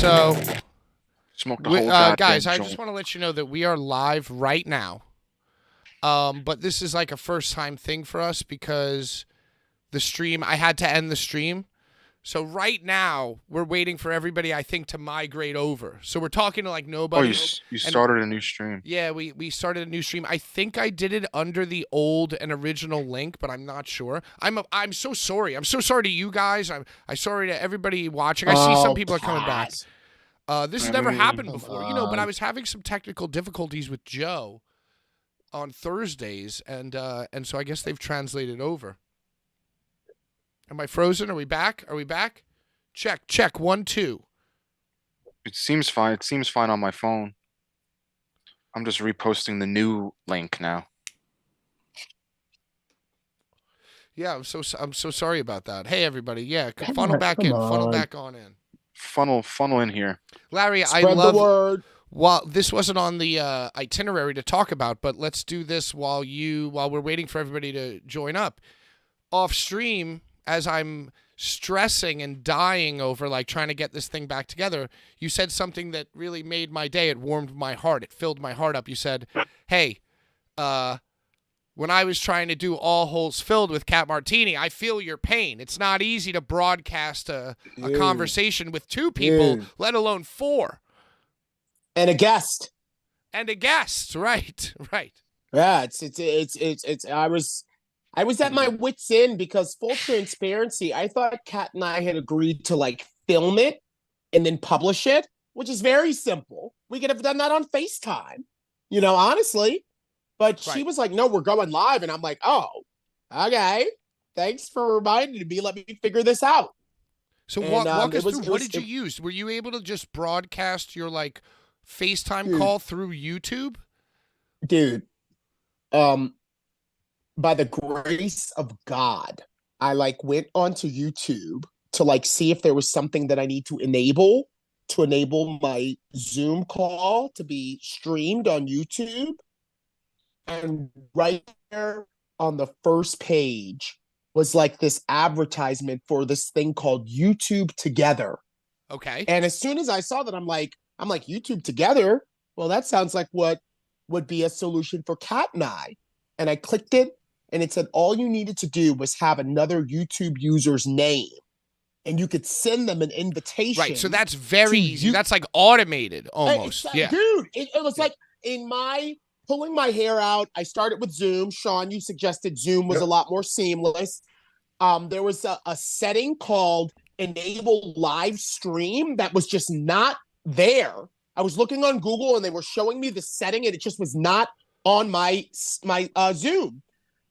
So, Smoke the whole goddamn guys, I joint. just want to let you know that we are live right now. But this is like a first-time thing for us because the stream, I had to end the stream. So right now, we're waiting for everybody, I think, to migrate over. So we're talking to like Oh, nobody. you started a new stream. Yeah, we started a new stream. I think I did it under the old and original link, but I'm not sure. I'm so sorry. I'm so sorry to you guys. I'm sorry to everybody watching. I see some people are coming back. This has never happened before, but I was having some technical difficulties with Joe on Thursdays, and so I guess they've translated over. Am I frozen? Are we back? Are we back? Check. 1, 2. It seems fine. It seems fine on my phone. I'm just reposting the new link now. Yeah, I'm so sorry about that. Hey everybody, yeah, funnel back in, funnel back on in. Funnel in here. Larry, Spread I love the word. Well, this wasn't on the itinerary to talk about, but let's do this while we're waiting for everybody to join up. Off stream, as I'm stressing and dying over like trying to get this thing back together, you said something that really made my day. It warmed my heart. It filled my heart up. You said, "Hey, when I was trying to do All Holes Filled with Cat Martini, I feel your pain. It's not easy to broadcast a conversation with 2 people, let alone 4." And a guest. Right. Yeah, it's I was at my wit's end because full transparency, I thought Kat and I had agreed to like film it and then publish it, which is very simple. We could have done that on FaceTime, honestly. But she was like, "No, we're going live." And I'm like, "Oh, okay. Thanks for reminding me. Let me figure this out." So walk us through. What did you use? Were you able to just broadcast your like FaceTime call through YouTube? Dude, by the grace of God, I like went onto YouTube to like see if there was something that I need to enable my Zoom call to be streamed on YouTube. And right there on the first page was like this advertisement for this thing called YouTube Together. Okay. And as soon as I saw that, I'm like, YouTube Together? Well, that sounds like what would be a solution for Kat and I. And I clicked it, and it said all you needed to do was have another YouTube user's name, and you could send them an invitation. Right, so that's very easy. That's like automated almost. Yeah. Dude, it was like in my pulling my hair out. I started with Zoom. Sean, you suggested Zoom was a lot more seamless. There was a setting called Enable Live Stream that was just not there. I was looking on Google and they were showing me the setting and it just was not on my Zoom.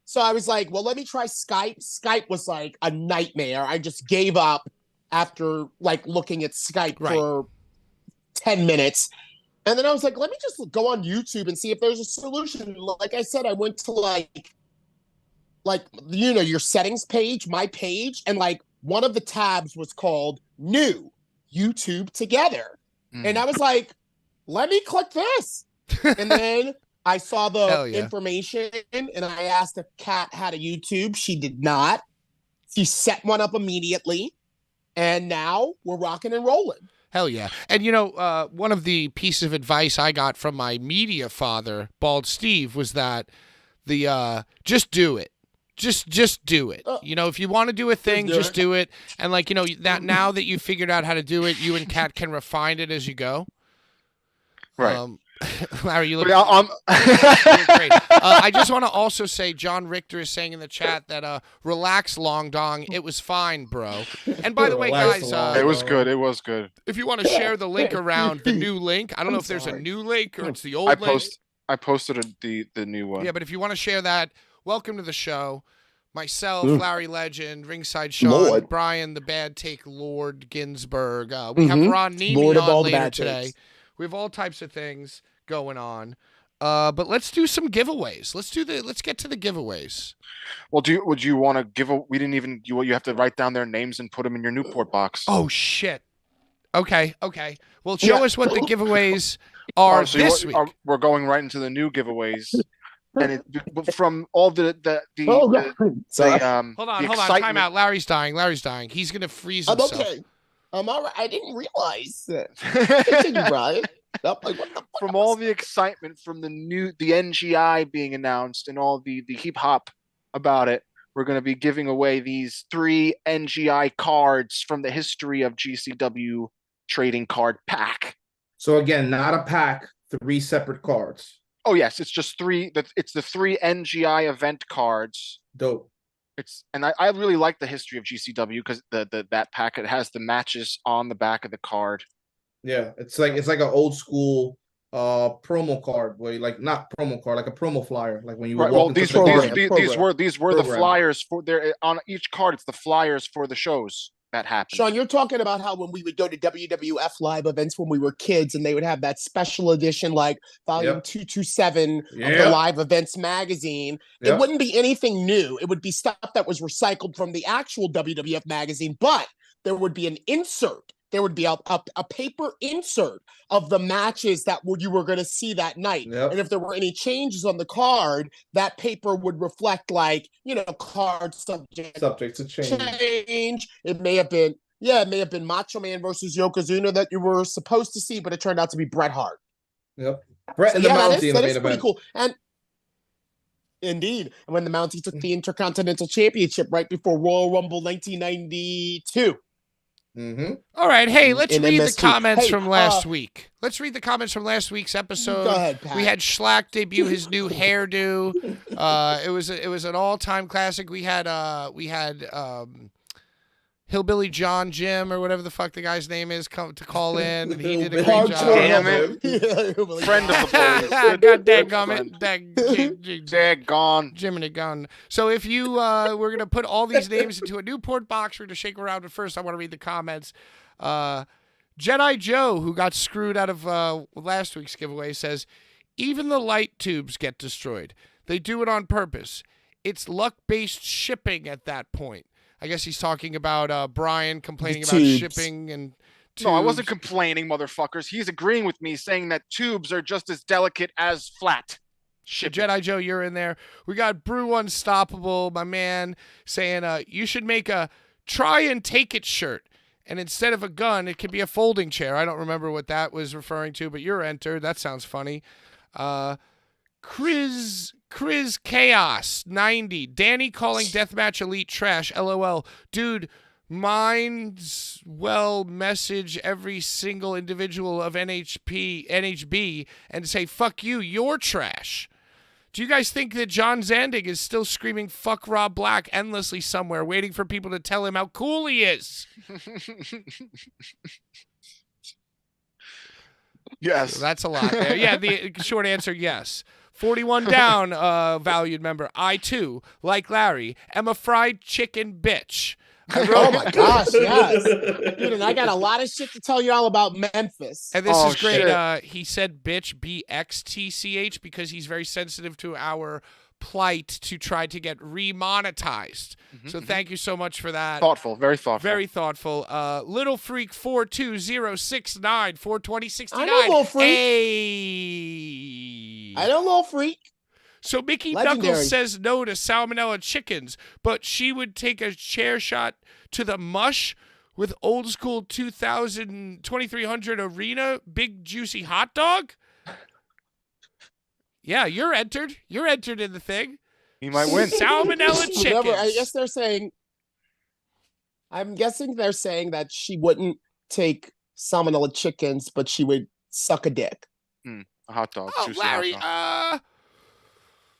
So I was like, well, let me try Skype. Skype was like a nightmare. I just gave up after like looking at Skype for 10 minutes. And then I was like, let me just go on YouTube and see if there's a solution. Like I said, I went to like your settings page, my page, and like one of the tabs was called New YouTube Together. And I was like, let me click this. And then I saw the information and I asked if Kat had a YouTube. She did not. She set one up immediately. And now we're rocking and rolling. Hell yeah. And, one of the pieces of advice I got from my media father, Bald Steve, was that just do it. Just do it. If you want to do a thing, just do it. And, that now that you've figured out how to do it, you and Kat can refine it as you go. Right. Larry, you look, you look great. I just want to also say John Richter is saying in the chat that relax, Long Dong. It was fine, bro. And by the way, guys, it was good. It was good. If you want to share the link around, the new link, I don't know if there's a new link or it's the old link. I posted the new one. Yeah, but if you want to share that, welcome to the show. Myself, Larry Legend, Ringside Sean, Brian, the Bad Take Lord Ginsburg. We have Ron Niemi on later today. We have all types of things going on. But let's do some giveaways. Let's get to the giveaways. Well, would you want to give we didn't even you have to write down their names and put them in your Newport box. Oh shit. Okay. Well, show us what the giveaways are this week. We're going right into the new giveaways. And from all the hold on, time out. Larry's dying. He's gonna freeze himself. Okay. I'm all right. I didn't realize that. Continue, Brian. I'm like, what the fuck? From all the excitement from the NGI being announced and all the hip hop about it, we're going to be giving away these 3 NGI cards from the history of GCW trading card pack. So again, not a pack, 3 separate cards. Oh yes, it's just 3. It's the 3 NGI event cards. Dope. And I really like the history of GCW because that pack, it has the matches on the back of the card. Yeah, it's like an old school promo card where you, like, not promo card, like a promo flyer, like when you Right. walk Well, into these the bar. these were the Program. flyers for there on each card. It's the flyers for the shows that happened. Sean, you're talking about how when we would go to WWF live events when we were kids and they would have that special edition, like volume 227 of the live events magazine. It wouldn't be anything new. It would be stuff that was recycled from the actual WWF magazine, but there would be an insert. There would be a paper insert of the matches that you were going to see that night. Yep. And if there were any changes on the card, that paper would reflect, like, card subject to change. It may have been, Macho Man versus Yokozuna that you were supposed to see, but it turned out to be Bret Hart. Yep. Bret and the Mountie that is pretty cool. And indeed, and when the Mountie took the Intercontinental Championship right before Royal Rumble 1992. Mm-hmm. All right, hey, let's read the comments Hey, from last week. Let's read the comments from last week's episode. Go ahead, Pat. We had Schlack debut his new hairdo. It was an all-time classic. We had Hillbilly John Jim or whatever the fuck the guy's name is come to call in, and he did a great job. Damn it. Friend of the boys. God dadgummit. Daggone. Jiminy gun. So if you we're gonna put all these names into a Newport box, we're gonna shake around. But first I want to read the comments. Jedi Joe, who got screwed out of last week's giveaway, says, even the light tubes get destroyed. They do it on purpose. It's luck-based shipping at that point. I guess he's talking about Brian complaining about shipping and tubes. No, I wasn't complaining, motherfuckers. He's agreeing with me, saying that tubes are just as delicate as flat. Jedi Joe, you're in there. We got Brew Unstoppable, my man, saying you should make a try and take it shirt. And instead of a gun, it could be a folding chair. I don't remember what that was referring to, but you're entered. That sounds funny. Chris Chaos 90. Danny calling Deathmatch Elite trash. LOL. Dude, minds well message every single individual of NHB and say, fuck you, you're trash. Do you guys think that John Zandig is still screaming fuck Rob Black endlessly somewhere, waiting for people to tell him how cool he is? Yes. So that's a lot there. Yeah, the short answer, yes. 41 down, valued member. I, too, like Larry, am a fried chicken bitch. Oh, my gosh, yes. Dude, and I got a lot of shit to tell you all about Memphis. And this is great. He said bitch, B-X-T-C-H, because he's very sensitive to our plight to try to get remonetized. So thank you so much for that. Thoughtful, very thoughtful. Very thoughtful. Little Freak 42069 42069. I know Little Freak. Hey. I know Little Freak. So Mickey Legendary. Knuckles says no to salmonella chickens, but she would take a chair shot to the mush with old school 2300 arena big juicy hot dog. Yeah, you're entered. You're entered in the thing. He might win. Salmonella chickens. Remember, I'm guessing they're saying that she wouldn't take salmonella chickens, but she would suck a dick. A hot dog. Oh, juicy Larry, hot dog.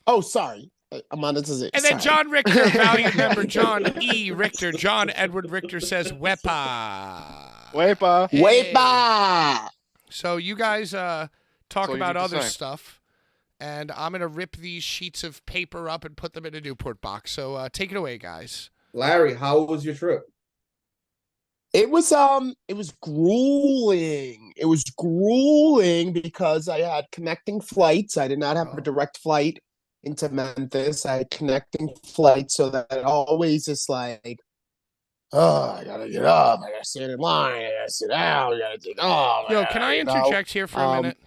Oh, sorry. I'm on this. And then John Richter, valued member John E. Richter. John Edward Richter says, Wepa. Wepa. Hey. Wepa. So you guys talk all you about need to other say. stuff, and I'm going to rip these sheets of paper up and put them in a Newport box. So take it away, guys. Larry, how was your trip? It was grueling. It was grueling because I had connecting flights. I did not have a direct flight into Memphis. I had connecting flights, so that it always is like, oh, I gotta get up, I gotta stand in line, I gotta sit down, I gotta take off. Yo, can I interject here for a minute?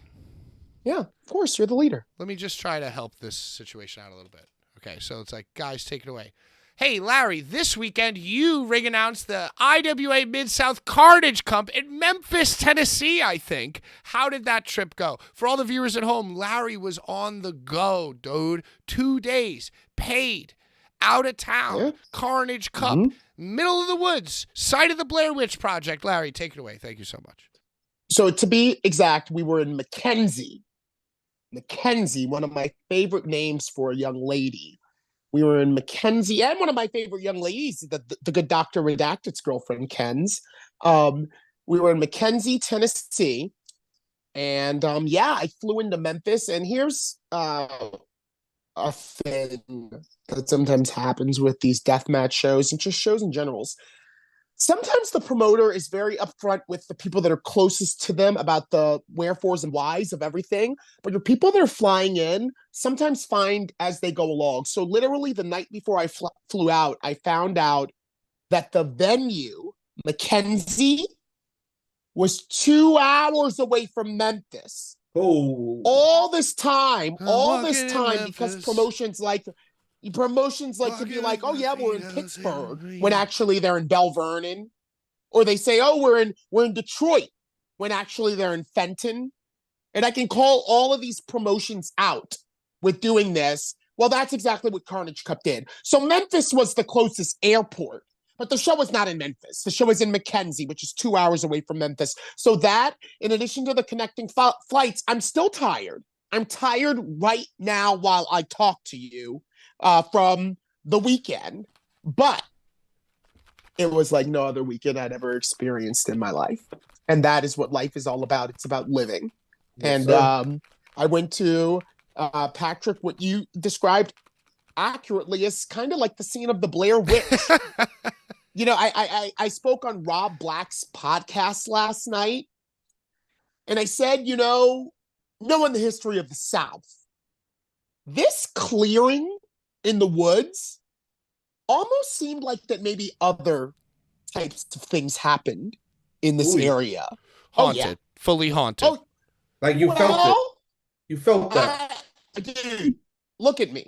Yeah, of course, you're the leader. Let me just try to help this situation out a little bit. Okay, so it's like, guys, take it away. Hey, Larry, this weekend you ring announced the IWA Mid-South Carnage Cup in Memphis, Tennessee, I think. How did that trip go? For all the viewers at home, Larry was on the go, dude. 2 days, paid, out of town, Carnage Cup, middle of the woods, site of the Blair Witch Project. Larry, take it away. Thank you so much. So to be exact, we were in Mackenzie. Mackenzie, one of my favorite names for a young lady. We were in Mackenzie, and one of my favorite young ladies, the good Dr. Redacted's girlfriend, Ken's. We were in Mackenzie, Tennessee. And I flew into Memphis. And here's a thing that sometimes happens with these deathmatch shows and just shows in general. Sometimes the promoter is very upfront with the people that are closest to them about the wherefores and whys of everything. But the people that are flying in sometimes find as they go along. So literally the night before I flew out, I found out that the venue, Mackenzie, was 2 hours away from Memphis. Oh. All this time, because promotions like to be like, oh yeah, we're in Pittsburgh, when actually they're in Belle Vernon, or they say, oh, we're in Detroit, when actually they're in Fenton. And I can call all of these promotions out with doing this. Well, that's exactly what Carnage Cup did. So Memphis was the closest airport, but the show was not in Memphis. The show was in Mackenzie, which is 2 hours away from Memphis. So that, in addition to the connecting flights, I'm still tired. I'm tired right now while I talk to you. From the weekend, but it was like no other weekend I'd ever experienced in my life. And that is what life is all about. It's about living. Yes, and I went to Patrick, what you described accurately as kind of like the scene of the Blair Witch. I spoke on Rob Black's podcast last night, and I said, knowing the history of the South, this clearing in the woods almost seemed like that maybe other types of things happened in this area. Haunted. Fully haunted. Oh, like you felt it. You felt that. Dude, look at me.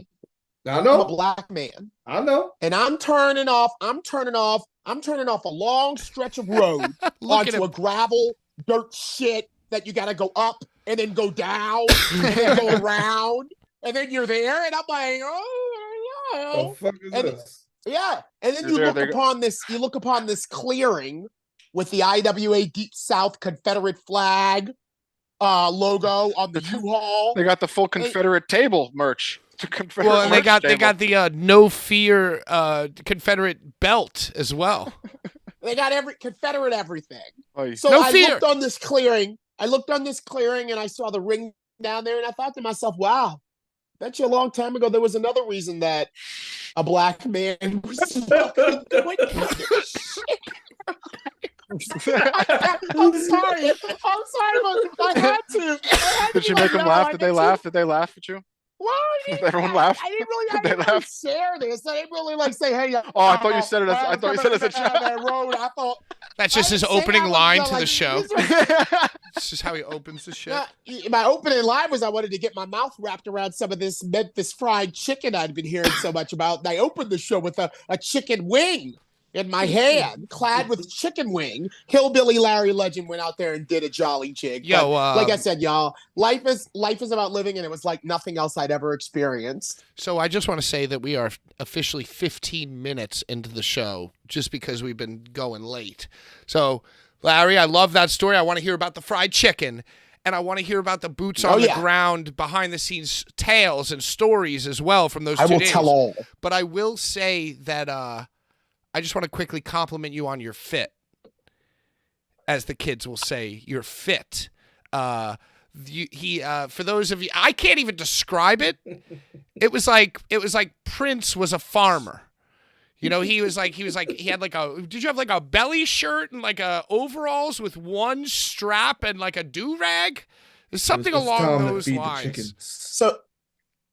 I know. I'm a black man. I know. And I'm turning off a long stretch of road onto a gravel, dirt shit that you got to go up and then go down and then go around. And then you're there, and I'm like, the fuck is this? Yeah. And then you look upon this clearing with the IWA Deep South Confederate flag logo on the U-Haul. They got the full Confederate table merch. And they got the No Fear Confederate belt as well. They got every Confederate everything. So no fear. Looked on this clearing, and I saw the ring down there, and I thought to myself, wow. Bet you a long time ago there was another reason that a black man was fucking doing shit. I'm sorry, but I had to. Did you make them laugh? Did they laugh? Did they laugh at you? Well, everyone laughed. I didn't really share this. I didn't really say, "Hey." I thought you said it. I thought you said it as a joke. I thought that's just his opening line to the show. This is how he opens the show. My opening line was I wanted to get my mouth wrapped around some of this Memphis fried chicken I'd been hearing so much about. And I opened the show with a chicken wing in my hand, clad with chicken wing. Hillbilly Larry Legend went out there and did a jolly jig. Yo, like I said, y'all, life is about living, and it was like nothing else I'd ever experienced. So I just want to say that we are officially 15 minutes into the show just because we've been going late. So, Larry, I love that story. I want to hear about the fried chicken, and I want to hear about the boots on the ground, behind the scenes tales and stories as well from those 2 days. I will tell all. But I will say that I just want to quickly compliment you on your fit. As the kids will say, you're fit. For those of you, I can't even describe it. It was like Prince was a farmer. He had like did you have like a belly shirt and like overalls with one strap and like a do-rag? Something along those lines. So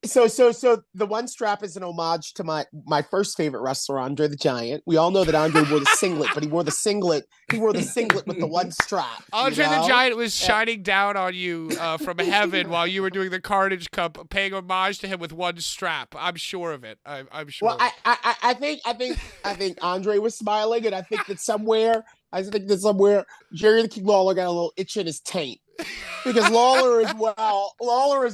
So the one strap is an homage to my first favorite wrestler, Andre the Giant. We all know that Andre wore the singlet, but he wore the singlet with the one strap. Andre the Giant was shining down on you from heaven while you were doing the Carnage Cup, paying homage to him with one strap. I'm sure of it. I'm sure. Well, I think Andre was smiling, and I think that somewhere Jerry the King Lawler got a little itch in his taint. Because Lawler as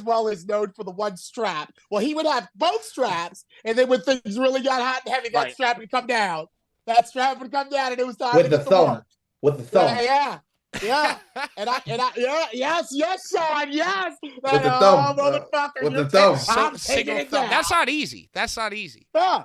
well is known for the one strap. Well, he would have both straps, and then when things really got hot and heavy, that strap would come down. That strap would come down, and it was time with the thumb. With the thumb. Yeah. Yes, Sean, yes. With the thumb. Motherfucker, With the thumb. I'm taking it down. That's not easy. Yeah.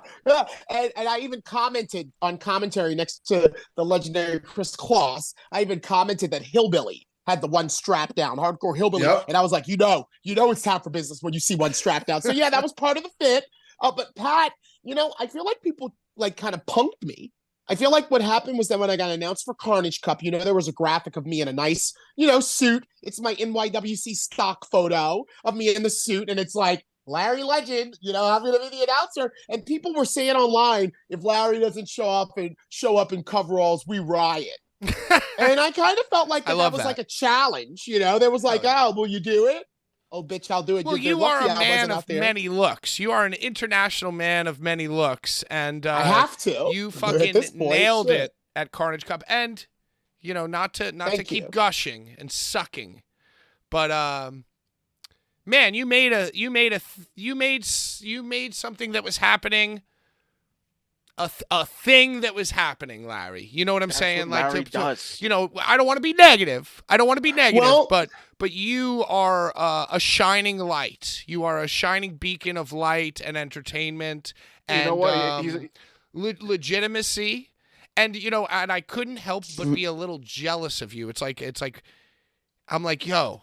And I even commented on commentary next to the legendary Chris Kloss. I even commented that Hillbilly had the one strap down, hardcore hillbilly. Yep. And I was like, you know it's time for business when you see one strap down. So yeah, that was part of the fit. But Pat, I feel like people kind of punked me. I feel like what happened was that when I got announced for Carnage Cup, there was a graphic of me in a nice, suit. It's my NYWC stock photo of me in the suit. And it's like, Larry Legend, I'm going to be the announcer. And people were saying online, if Larry doesn't show up in coveralls, we riot. And I kind of felt like that was like a challenge, There was like, will you do it? Oh, bitch, I'll do it. Well, you are a man of many looks. You are an international man of many looks, and I have to. You fucking nailed it at Carnage Cup, and not to keep gushing and sucking, but man, you made something that was happening. A thing that was happening, Larry. You know what I'm saying? What Larry does. I don't want to be negative. Well, but you are a shining light. You are a shining beacon of light and entertainment and you know what? Legitimacy. And and I couldn't help but be a little jealous of you. It's like I'm like, yo.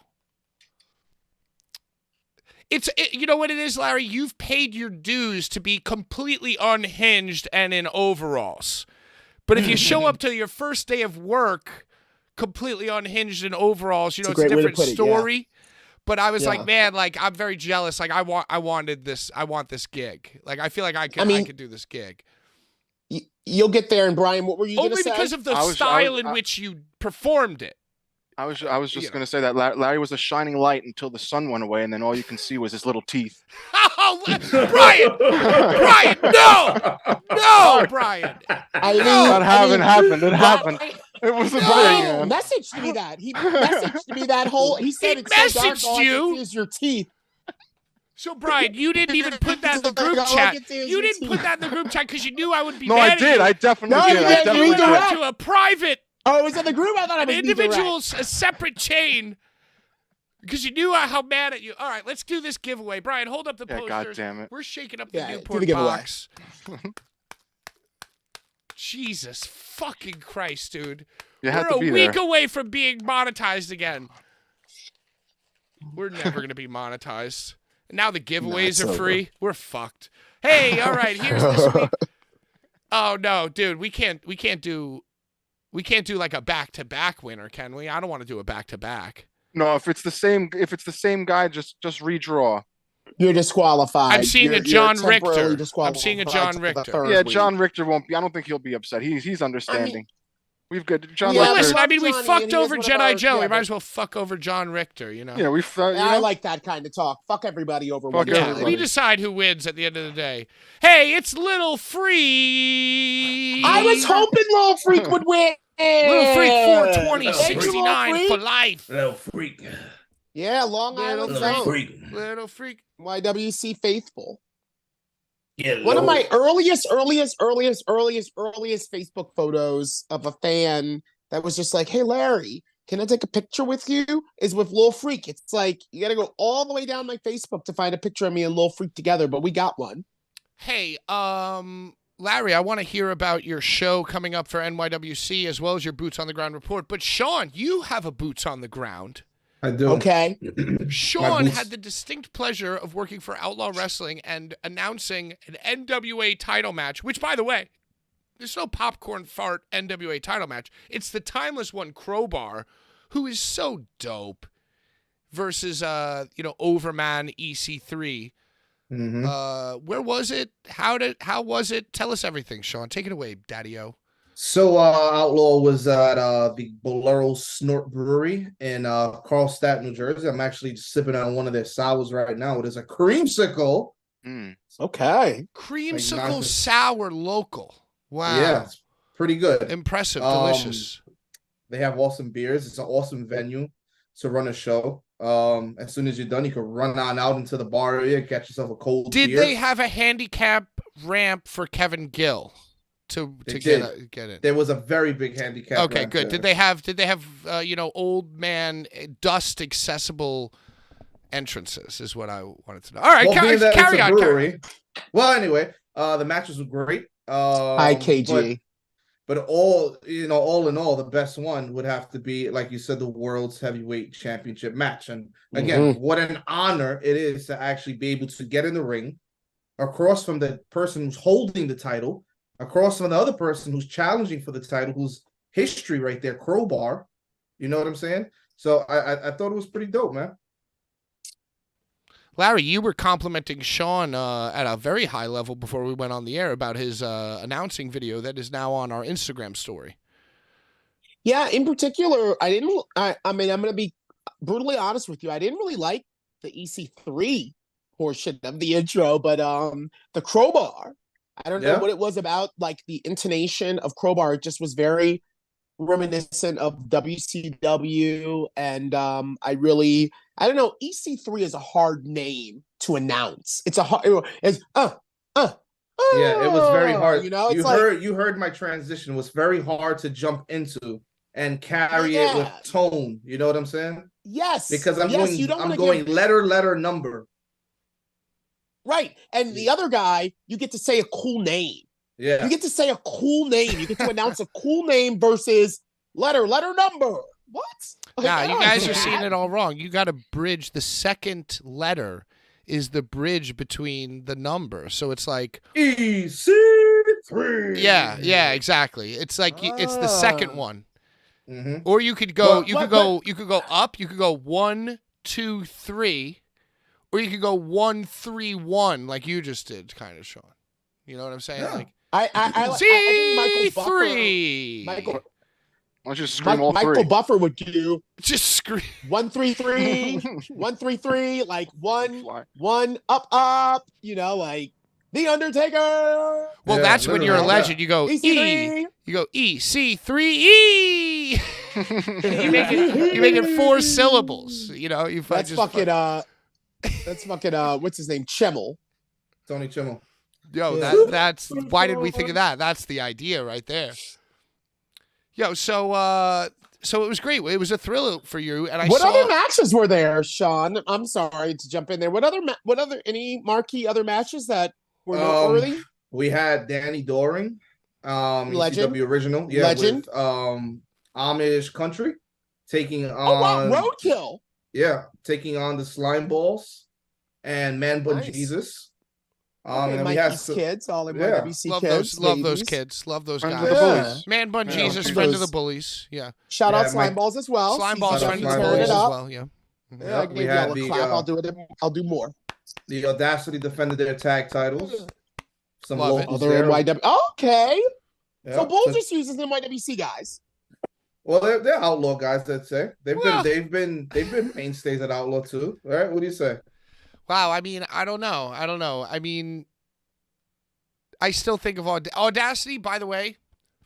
You know what it is, Larry? You've paid your dues to be completely unhinged and in overalls. But if you show up to your first day of work completely unhinged in overalls, it's a different story. Yeah. But I was like, man, I'm very jealous. Like I want this gig. Like I feel like I could do this gig. You'll get there. And Brian, what were you going to say? Only because of the style in which you performed it. I was just going to say that Larry was a shining light until the sun went away, and then all you can see was his little teeth. Oh, Brian, no, Brian. That happened. It happened. It was a thing. Messaged me that. He messaged me that whole. He said it's so dark, all I can see is your teeth. So, Brian, you didn't even put that in the group chat. You didn't put that in the group chat because you knew I would be mad at you. No, I did. I definitely did. You went to a private. Oh, it was in the group? I thought it was individuals, a separate chain. Because you knew how mad at you. All right, let's do this giveaway. Brian, hold up the posters. God damn it. We're shaking up the Newport box. Jesus fucking Christ, dude. We're a week away from being monetized again. We're never going to be monetized. Now the giveaways are free. We're fucked. Hey, all right, here's this week. Oh, no, dude, we can't do like a back-to-back winner, can we? I don't want to do a back-to-back. No, if it's the same guy, just redraw. You're disqualified. I'm seeing a John Richter. I'm seeing a John Richter. Yeah, John Richter won't be. I don't think he'll be upset. He's understanding. We've got John. Well, Richter. listen, we fucked over Jedi Joe. We might as well fuck over John Richter, Yeah, I like that kind of talk. Fuck everybody over. We decide who wins at the end of the day. Hey, it's Little Freak. I was hoping Little Freak would win. Little Freak 42069 for life. Little Freak. Yeah, Long Island Freak. Little Freak. YWC faithful. Yeah, one of my earliest Facebook photos of a fan that was just like, "Hey Larry, can I take a picture with you?" is with Lil Freak. It's like you got to go all the way down my Facebook to find a picture of me and Lil Freak together, but we got one. Hey, Larry, I want to hear about your show coming up for NYWC as well as your Boots on the Ground report. But Sean, you have a Boots on the Ground. I do. Okay. Sean had the distinct pleasure of working for Outlaw Wrestling and announcing an NWA title match, which, by the way, there's no popcorn fart NWA title match. It's the timeless one, Crowbar, who is so dope, versus, Overman EC3. Where was it? How was it? Tell us everything, Sean. Take it away, Daddy-O. So Outlaw was at the Bolero Snort Brewery in Carlstadt, New Jersey. I'm actually sipping on one of their sours right now. It is a creamsicle. Okay. Creamsicle Like sour local. Wow. Yeah, it's pretty good. Impressive. Delicious. They have awesome beers. It's an awesome venue to run a show. As soon as you're done, you can run on out into the bar area, get yourself a cold beer. Did they have a handicap ramp for Kevin Gill to get it? There was a very big handicap. Okay, good. There. Did they have old man dust accessible entrances? Is what I wanted to know. All right, carry on. Well, anyway, the matches were great. Hi, KG. But all in all, the best one would have to be, like you said, the World's Heavyweight Championship match. And again, what an honor it is to actually be able to get in the ring across from the person who's holding the title, across from the other person who's challenging for the title, whose history right there, Crowbar. You know what I'm saying? So I thought it was pretty dope, man. Larry, you were complimenting Sean at a very high level before we went on the air about his announcing video that is now on our Instagram story. Yeah, in particular, I mean, I'm going to be brutally honest with you. I didn't really like the EC3 portion of the intro, but the Crowbar, I don't know what it was about, like the intonation of Crowbar. It just was very reminiscent of WCW, and I don't know, EC3 is a hard name to announce. It's yeah, it was very hard. You heard my transition. It was very hard to jump into and carry it with tone. You know what I'm saying? Yes. Because I'm going letter number. Right. And the other guy, you get to say a cool name. Yeah. You get to say a cool name. You get to announce a cool name versus letter number. What? Nah, you guys are seeing it all wrong. You got to bridge. The second letter is the bridge between the number. So it's like EC3. Yeah, exactly. It's like it's the second one. Or you could go. You could go up. You could go 1, 2, 3, or you could go 1, 3, 1, like you just did, kind of, Sean. You know what I'm saying? Yeah. Like I think C3. Why don't you scream all three? Michael Buffer would do just scream 1, 3, 3, 1, 3, 3, like one up. You know, like The Undertaker. Well, that's when you're a legend. You go EC3. You go EC3E. you make it 4 syllables. You know, That's fucking what's his name? Chemmel. Tony Chemmel. Yo, that's why did we think of that? That's the idea right there. Yo, so it was great. It was a thrill for you. And what other matches were there, Sean? I'm sorry to jump in there. What other any marquee other matches that were noteworthy? We had Danny Doring, Legend. ECW original, Legend. With Amish Country taking on Roadkill. Yeah, taking on the Slime Balls and Man Bun Jesus. And we have kids, all in YWC kids. Love those kids. Love those guys. The Bullies. Man Bun Jesus, friend of the Bullies. Yeah. Shout out Slime Balls as well. Slime Balls, friend of the Bullies as well. Yeah. I gave y'all a clap. I'll do more. The Audacity defended their tag titles. Some Love locals Other there. NYW. Okay. Yeah. So Bulls just uses NYWC guys. Well, they're outlaw guys. I'd say they've been mainstays at Outlaw too. All right, what do you say? Wow, I mean, I don't know. I mean, I still think of Audacity, by the way,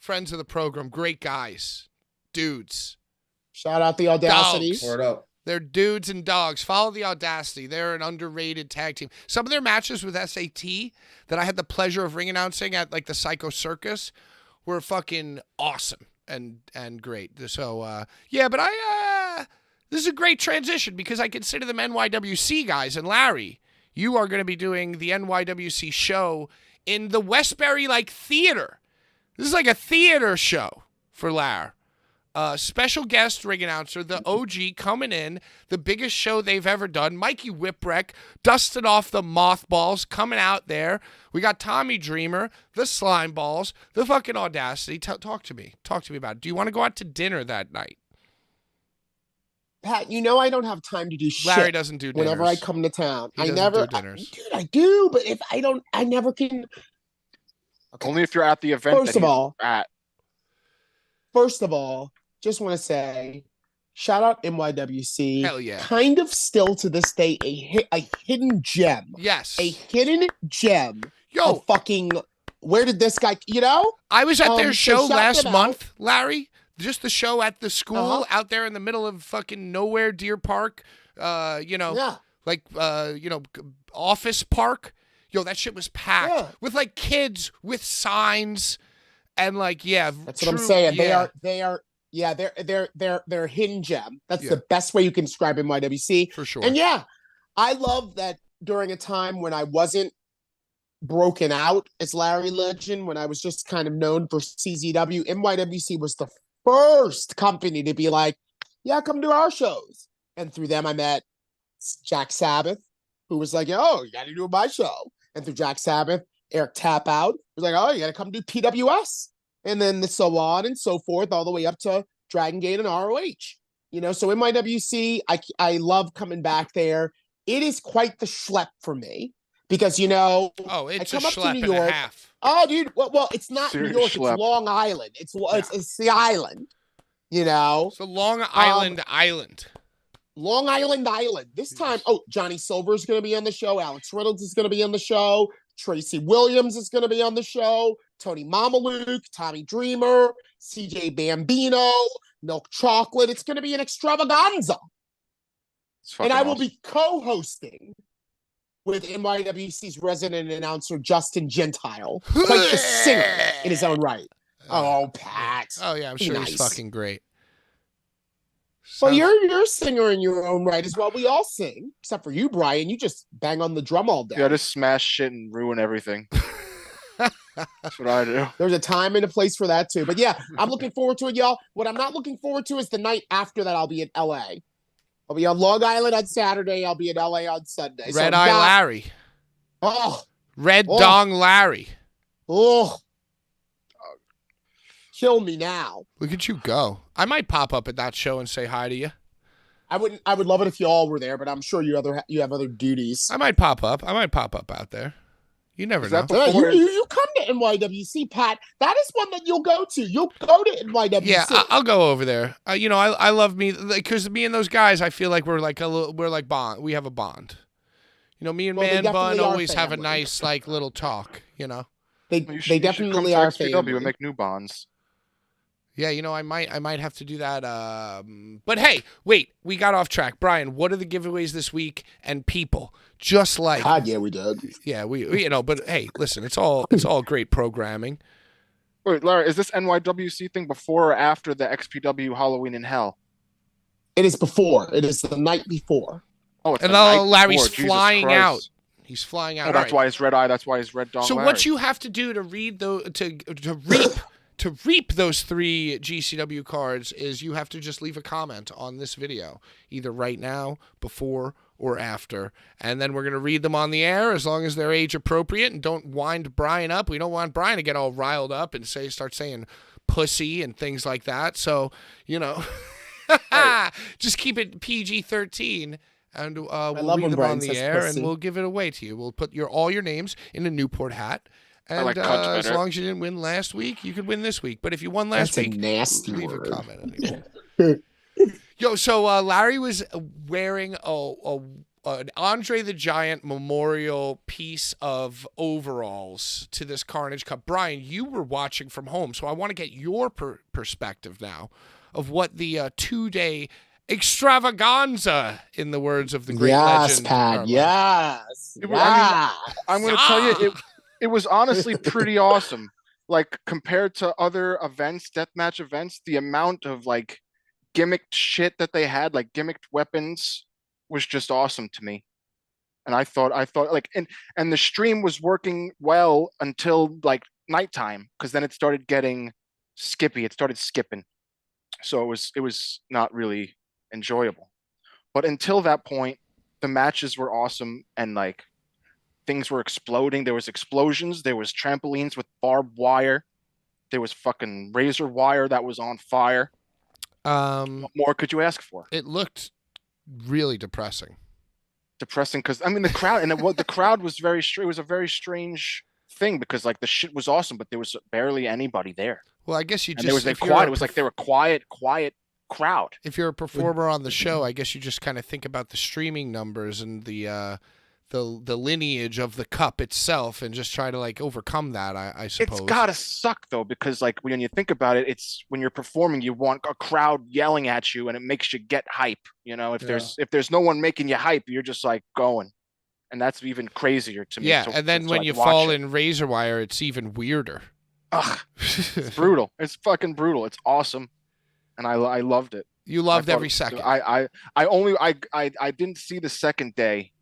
friends of the program, great guys, dudes. Shout out the Audacity. Dogs. Word up. They're dudes and dogs. Follow the Audacity. They're an underrated tag team. Some of their matches with SAT that I had the pleasure of ring announcing at like the Psycho Circus were fucking awesome and great. So, yeah, but this is a great transition because I consider them NYWC guys. And Larry, you are going to be doing the NYWC show in the Westbury Theater. This is like a theater show for Larry. Special guest ring announcer, the OG coming in, the biggest show they've ever done. Mikey Whipwreck dusted off the mothballs coming out there. We got Tommy Dreamer, the Slime Balls, the fucking Audacity. Talk to me. Talk to me about it. Do you want to go out to dinner that night? Pat, you know I don't have time to do shit. Larry doesn't do dinners. Whenever I come to town. He I doesn't never do dinners. dude, I do, but if I don't, I never can. Okay. Only if you're at the event First that of he's all, at. just want to say, shout out NYWC. Hell yeah. Kind of still to this day a hidden gem. Yes. A hidden gem. Yo, Of fucking. Where did this guy? You know? I was at their so show shout last them month, Larry. Just the show at the school Uh-huh. out there in the middle of fucking nowhere, Deer Park. Yeah. Like office park. Yo, that shit was packed Yeah. with like kids with signs and like That's what I'm saying. Yeah. They are. Yeah, they're a hidden gem. That's Yeah. the best way you can describe NYWC. For sure. And yeah, I love that during a time when I wasn't broken out as Larry Legend, when I was just kind of known for CZW, NYWC was the first company to be like, yeah, come to our shows. And through them, I met Jack Sabbath, who was like, oh, you got to do my show. And through Jack Sabbath, Eric Tapout was like, oh, you got to come do PWS. And then so on and so forth, all the way up to Dragon Gate and ROH. You know, so NYWC, I love coming back there. It is quite the schlep for me because, you know, Oh, it's a I come up to schlep New and a York. half. Oh, dude. Well, it's not Serious New York. schlep. It's Long Island. It's the island. You know, It's a Long Island island. Long Island Island. This time, Johnny Silver is going to be on the show. Alex Reynolds is going to be on the show. Tracy Williams is going to be on the show. Tony Mamaluke, Tommy Dreamer, CJ Bambino, Milk Chocolate. It's going to be an extravaganza. And I will be co-hosting with NYWC's resident announcer, Justin Gentile. Quite the singer in his own right. Oh, Pat. Oh yeah, I'm Be sure nice. he's fucking great. Well, Sounds- you're a singer in your own right as well. We all sing, except for you, Brian. You just bang on the drum all day. Yeah, just smash shit and ruin everything. That's what I do. There's a time and a place for that too. But yeah, I'm looking forward to it, y'all. What I'm not looking forward to is the night after that. I'll be in LA. I'll be on Long Island on Saturday. I'll be in LA on Sunday. Red Eye Larry. Oh, Red Oh. Dong Larry. oh. Kill me now. Look at you go. I might pop up at that show and say hi to you. I would love it if you all were there, but I'm sure you have other duties. I might pop up. out there. You never Is know. that before- You come to NYWC, Pat. That is one that you'll go to. You'll go to NYWC. Yeah, I'll go over there. You know, I love me because me and those guys. I feel like we're like we're like bond. We have a bond. You know, me and Well, they Man Bun definitely are always have a family. nice like little talk. You know. They You should definitely come to are XPW family. and make new bonds. Yeah, you know, I might have to do that. But hey, wait, we got off track. Brian, what are the giveaways this week? And people, just like God, yeah, we did. yeah, we you know, but hey, listen, it's all great programming. Wait, Larry, is this NYWC thing before or after the XPW Halloween in Hell? It is before. It is the night before. Oh, it's And the night Larry's before. Jesus flying Christ. out. He's flying out. Oh, that's All right. why his red eye. That's why his red dog. So Larry. what you have to do to read to reap those 3 GCW cards is you have to just leave a comment on this video, either right now, before, or after, and then we're going to read them on the air as long as they're age appropriate and don't wind Brian up. We don't want Brian to get all riled up and start saying pussy and things like that. So, you know, just keep it PG-13. And we'll love read when them on Brian the says air, pussy. and we'll give it away to you. We'll put all your names in a Newport hat. And like cuts as better. long as you didn't win last week, you could win this week. But if you won last That's week, a nasty leave word. a comment. Yo, so Larry was wearing an Andre the Giant memorial piece of overalls to this Carnage Cup. Brian, you were watching from home, so I want to get your perspective now of what the 2-day extravaganza, in the words of the great Yes, legend. Pat. Carlo. Yes. It was- I Yeah. I'm going to tell you, it was honestly pretty awesome. Like compared to other events, deathmatch events, the amount of like gimmicked shit that they had, like gimmicked weapons, was just awesome to me. And I thought like, and the stream was working well until like nighttime, because then it started getting skippy. It started skipping, so it was not really enjoyable. But until that point, the matches were awesome, and like things were exploding. There was explosions. There was trampolines with barbed wire. There was fucking razor wire that was on fire. What more could you ask for? It looked really depressing. Depressing because I mean the crowd and the crowd was very strange. It was a very strange thing because like the shit was awesome, but there was barely anybody there. Well, I guess you And just there was like quiet. It was like they were quiet crowd. If you're a performer on the show, I guess you just kind of think about the streaming numbers and the lineage of the cup itself, and just try to like overcome that. I suppose It's gotta suck though, because like when you think about it, it's when you're performing, you want a crowd yelling at you, and it makes you get hype. You know, if there's no one making you hype, you're just like going, and that's even crazier to me. Yeah, and then when you fall in razor wire, it's even weirder. Ugh, it's brutal. It's fucking brutal. It's awesome, and I loved it. You loved every second. I didn't see the second day,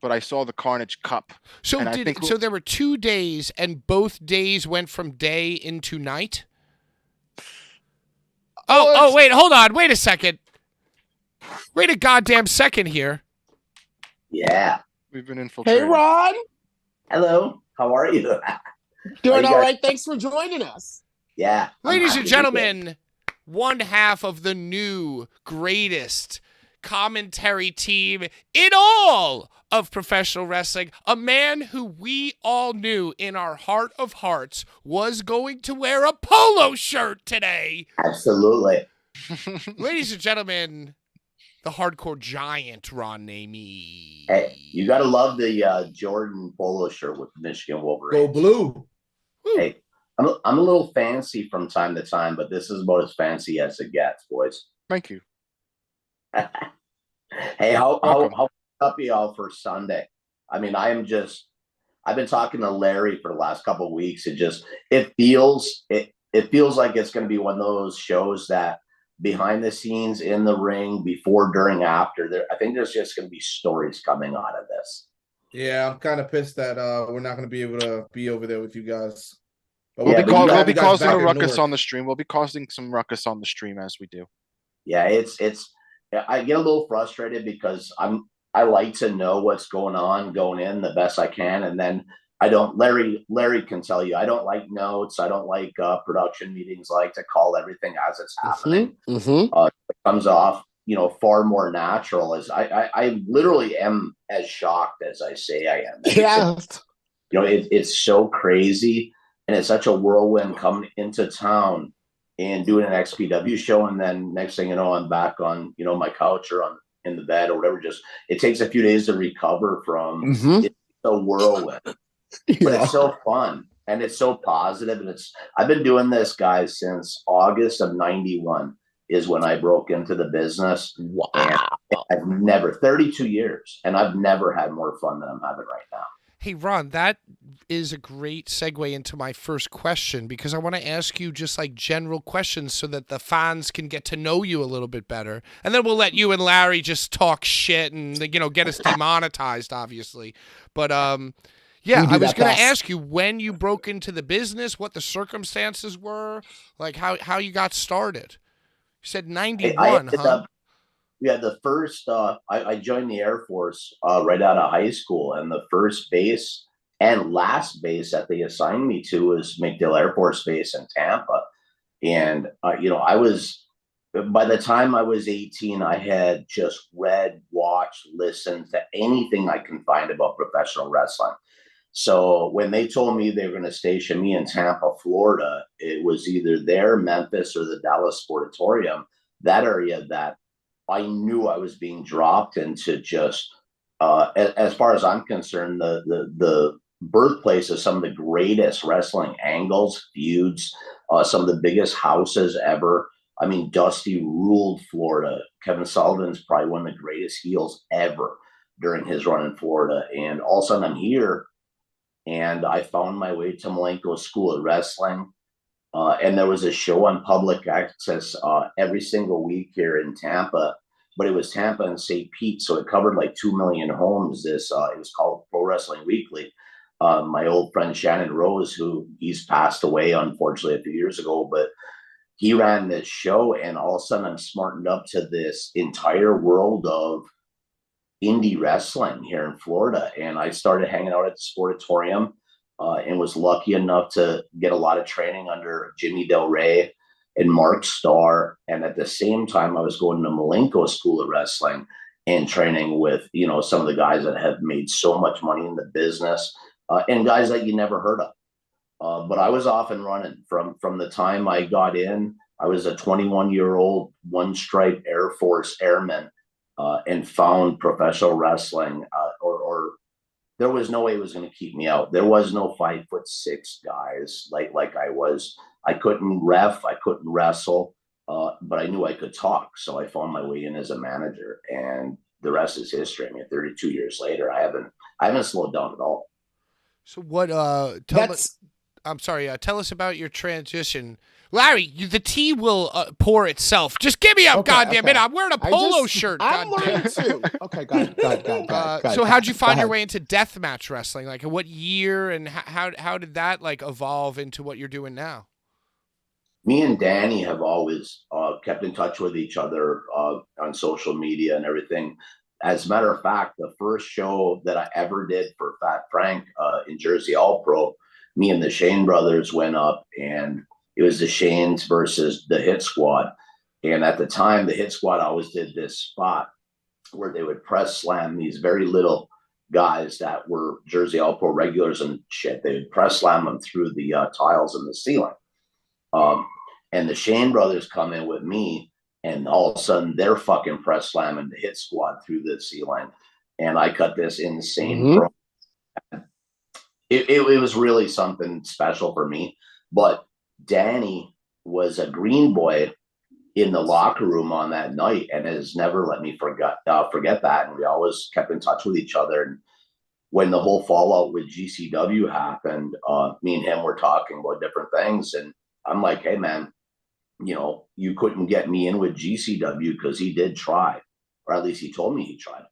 but I saw the Carnage Cup. So so there were 2 days, and both days went from day into night? Oh, wait, hold on. Wait a second. Wait a goddamn second here. Yeah. We've been infiltrated. Hey, Ron. Hello. How are you? Doing all right. Thanks for joining us. Yeah. Ladies and gentlemen, one half of the new, greatest commentary team in all of professional wrestling, a man who we all knew in our heart of hearts was going to wear a polo shirt today. Absolutely. Ladies and gentlemen, the hardcore giant, Ron Niemi. Hey, you got to love the Jordan polo shirt with the Michigan Wolverines. Go blue. Hey, I'm a little fancy from time to time, but this is about as fancy as it gets, boys. Thank you. Hey, how up y'all for Sunday? I mean, I've been talking to Larry for the last couple of weeks. It feels like it's going to be one of those shows that behind the scenes, in the ring, before, during, after. I think there's just going to be stories coming out of this. Yeah, I'm kind of pissed that we're not going to be able to be over there with you guys. But we'll be causing a ruckus on the stream. We'll be causing some ruckus on the stream as we do. Yeah, I get a little frustrated because I like to know what's going on going in the best I can, and then Larry can tell you I don't like notes. I don't like production meetings. I like to call everything as it's happening. It comes off, far more natural. As I literally am as shocked as I say I am. Yeah. It's so crazy, and it's such a whirlwind coming into town and doing an XPW show, and then next thing you know, I'm back on my couch or in the bed or whatever. Just it takes a few days to recover from. It's a whirlwind. But it's so fun and it's so positive, and I've been doing this, guys, since August of '91 is when I broke into the business. Wow. And I've 32 years, and I've never had more fun than I'm having right now. Hey, Ron, that is a great segue into my first question, because I want to ask you just like general questions so that the fans can get to know you a little bit better. And then we'll let you and Larry just talk shit and, get us demonetized, obviously. But, yeah, I was going to ask you when you broke into the business, what the circumstances were, like how you got started. You said 91, huh? Yeah, the first, I joined the Air Force right out of high school, and the first base and last base that they assigned me to was MacDill Air Force Base in Tampa. And, I was, by the time I was 18, I had just read, watched, listened to anything I can find about professional wrestling. So when they told me they were going to station me in Tampa, Florida, it was either there, Memphis, or the Dallas Sportatorium, that area that I knew I was being dropped into. Just as far as I'm concerned, the birthplace of some of the greatest wrestling angles, feuds, some of the biggest houses ever. I mean, Dusty ruled Florida. Kevin Sullivan's probably one of the greatest heels ever during his run in Florida. And all of a sudden I'm here, and I found my way to Malenko School of Wrestling. And there was a show on public access every single week here in Tampa, but it was Tampa and St. Pete, so it covered like 2 million homes. It was called Pro Wrestling Weekly. My old friend Shannon Rose, he's passed away unfortunately a few years ago, but he ran this show, and all of a sudden I'm smartened up to this entire world of indie wrestling here in Florida. And I started hanging out at the Sportatorium and was lucky enough to get a lot of training under Jimmy Del Rey and Mark Starr. And at the same time, I was going to Malenko School of Wrestling. and training with, you know, some of the guys that have made so much money in the business, and guys that you never heard of. But I was off and running from the time I got in. I was a 21-year-old one-stripe Air Force airman, and found professional wrestling, or there was no way it was going to keep me out. There was no 5'6" guys like I was. I couldn't ref, I couldn't wrestle, but I knew I could talk. So I found my way in as a manager, and the rest is history. I mean, 32 years later, I haven't slowed down at all. So what? I'm sorry. Tell us about your transition, Larry. The tea will pour itself. Just give me up, goddamn it! I'm wearing a polo shirt. I'm learning too. Okay, got it. So how'd you find your way into deathmatch wrestling? Like, what year and how did that like evolve into what you're doing now? Me and Danny have always kept in touch with each other on social media and everything. As a matter of fact, the first show that I ever did for Fat Frank in Jersey All Pro, me and the Shane brothers went up, and it was the Shanes versus the Hit Squad. And at the time, the Hit Squad always did this spot where they would press slam these very little guys that were Jersey All Pro regulars and shit. They would press slam them through the tiles in the ceiling. And the Shane brothers come in with me, and all of a sudden they're fucking press slamming the Hit Squad through the ceiling. And I cut this insane pro. It was really something special for me. But Danny was a green boy in the locker room on that night, and has never let me forget that. And we always kept in touch with each other. And when the whole fallout with GCW happened, me and him were talking about different things. And I'm like, hey, man, you know, you couldn't get me in with GCW because he did try, or at least he told me he tried.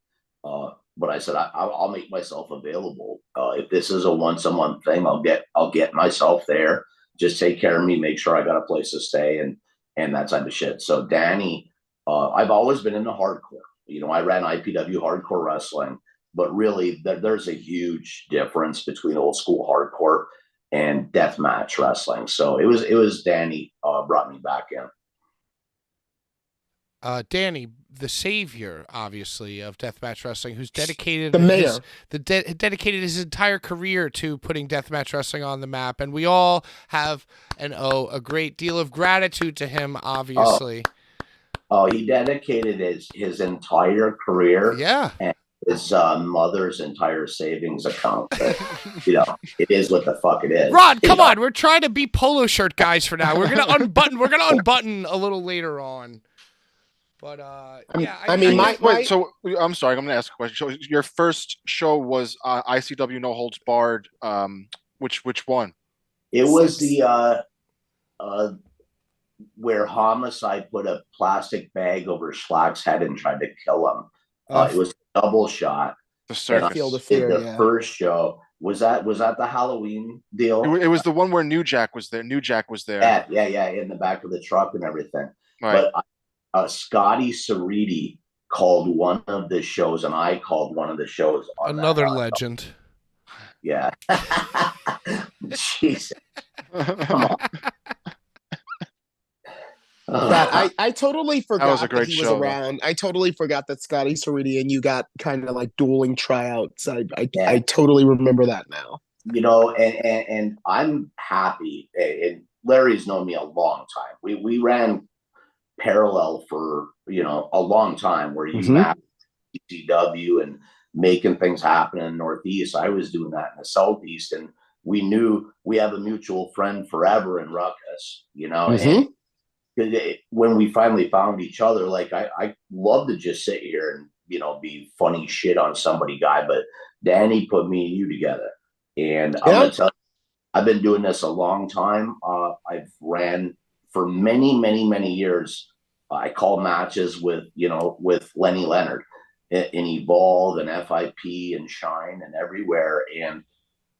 But I said, I'll make myself available. If this is a once-a-month thing, I'll get myself there. Just take care of me, make sure I got a place to stay, and that type of shit. So Danny, I've always been into hardcore. You know, I ran IPW hardcore wrestling, but really there's a huge difference between old school hardcore and deathmatch wrestling. So it was Danny brought me back in. Danny, the savior, obviously, of deathmatch wrestling, who's dedicated the mayor, dedicated his entire career to putting deathmatch wrestling on the map, and we all have and owe a great deal of gratitude to him. Obviously, he dedicated his entire career, and his mother's entire savings account. But, you know, it is what the fuck it is. Ron, come on, we're trying to be polo shirt guys for now. We're gonna unbutton. We're gonna unbutton a little later on. But So I'm sorry, I'm gonna ask a question. So your first show was ICW No Holds Barred. Which one? It was the where Homicide put a plastic bag over Schlack's head and tried to kill him. It was a double shot. The Circus. Field of Fear, the first show was that the Halloween deal? It was the one where New Jack was there. Yeah, in the back of the truck and everything. Right. But Scotty Cerriti called one of the shows, and I called one of the shows. On another legend. Yeah. Jeez. Come on. I totally forgot that he was show, around. I totally forgot that Scotty Cerriti and you got kind of like dueling tryouts. I totally remember that now. You know, and I'm happy. And Larry's known me a long time. We ran parallel for, you know, a long time, where you mapped CW and making things happen in the Northeast. I was doing that in the Southeast, and we knew we have a mutual friend forever in Ruckus, you know. And when we finally found each other, like I love to just sit here and, you know, be funny shit on somebody guy, but Danny put me and you together. And I'm gonna tell you, I've been doing this a long time. I've ran for many, many, many years. I call matches with Lenny Leonard in Evolve and FIP and Shine and everywhere. And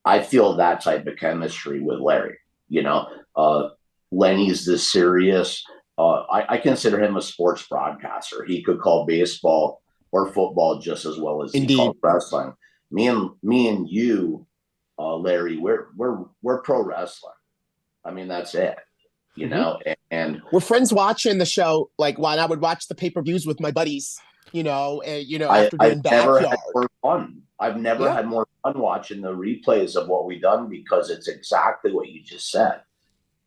I feel that type of chemistry with Larry. You know, Lenny's this serious. I consider him a sports broadcaster. He could call baseball or football just as well as he called wrestling. Me and you, Larry, we're pro wrestling. I mean, that's it. You know, and we're friends watching the show. Like, when I would watch the pay-per-views with my buddies, after doing I've never had backyard. more fun. I've never had more fun watching the replays of what we've done because it's exactly what you just said.